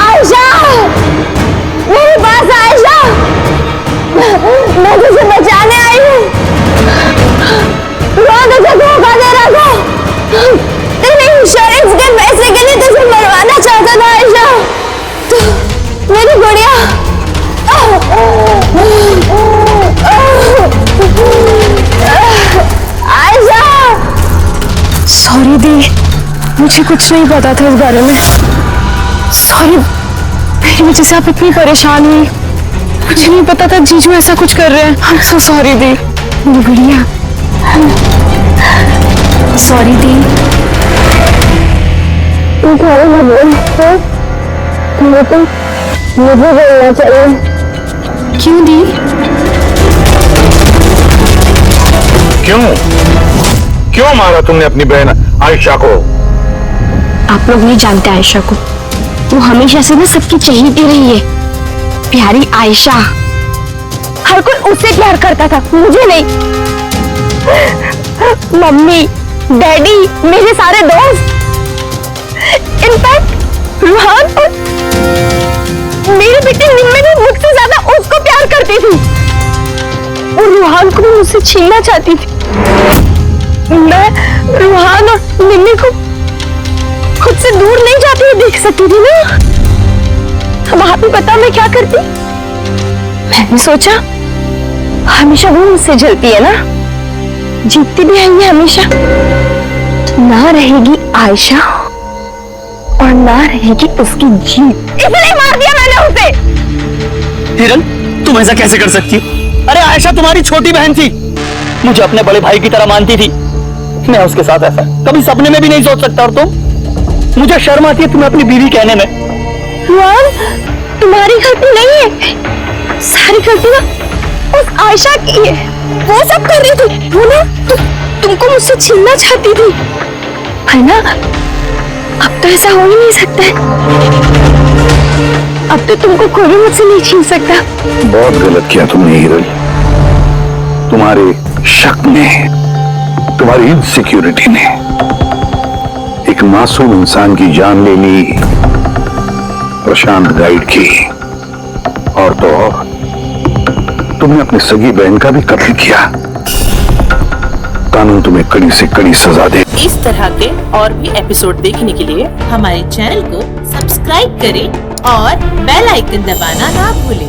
आयशा! मेरे पास आयशा! मैं तुझे बचाने आई हूँ। तुझे धोखा दे रहा था। तेरे इंश्योरेंस के पैसे के लिए तुझे मरवाना चाहता था आयशा। तो मेरी गुड़िया। आयशा! सॉरी दी, मुझे कुछ नहीं पता था इस बारे में। सॉरी, मेरी वजह से आप इतनी परेशान हुई। मुझे नहीं पता था जीजू ऐसा कुछ कर रहे हैं। I'm so sorry दी। गुड़िया। सॉरी दी। मुझे बोलना चाहिए। क्यों दी? क्यों मारा तुमने अपनी बहन आयशा को? आप लोग नहीं जानते आयशा को। वो हमेशा से ना सबकी चहेती रही है। प्यारी आयशा। हर कोई उससे प्यार करता था, मुझे नहीं। मम्मी, डैडी, मेरे सारे दोस्त, इनफैक्ट रूहान और मेरी बेटी निम्मी भी मुझसे ज्यादा उसको प्यार करती थी। और रूहान को भी मुझसे छीनना चाहती थी। मैं रूहान और निम्मी को खुद से दूर नहीं जाती हुई देख सकती थी ना। अब आप ही पता मैं क्या करती? मैंने सोचा हमेशा वो मुझसे जलती है ना, जीतती भी है हमेशा। ना रहेगी आयशा और ना रहेगी उसकी जीत। इसलिए मार दिया मैंने उसे। हिरन, तुम ऐसा कैसे कर सकती हो? अरे आयशा तुम्हारी छोटी बहन थी, मुझे अपने बड़े भाई की तरह मानती थी। मैं उसके साथ ऐसा कभी सपने में भी नहीं सोच सकता। और तुम, मुझे शर्म आती है तुम्हें अपनी बीवी कहने में। रुहान, तुम्हारी गलती नहीं है। सारी गलती ना उस आयशा की है। वो सब कर रही थी। वो ना तुमको मुझसे छीनना चाहती थी, है ना? अब तो ऐसा हो ही नहीं सकता है। अब तो तुमको कोई भी मुझसे नहीं छीन सकता। बहुत गलत किया तुमने हिरल। तुम्हारे शक ने, तुम्हारी इनसिक्योरिटी ने एक मासूम इंसान की जान ले ली, प्रशांत गाइड की। और तो और तुमने अपनी सगी बहन का भी कत्ल किया। कानून तुम्हें कड़ी से कड़ी सजा दे। इस तरह के और भी एपिसोड देखने के लिए हमारे चैनल को सब्सक्राइब करें और बेल आइकन दबाना ना भूलें।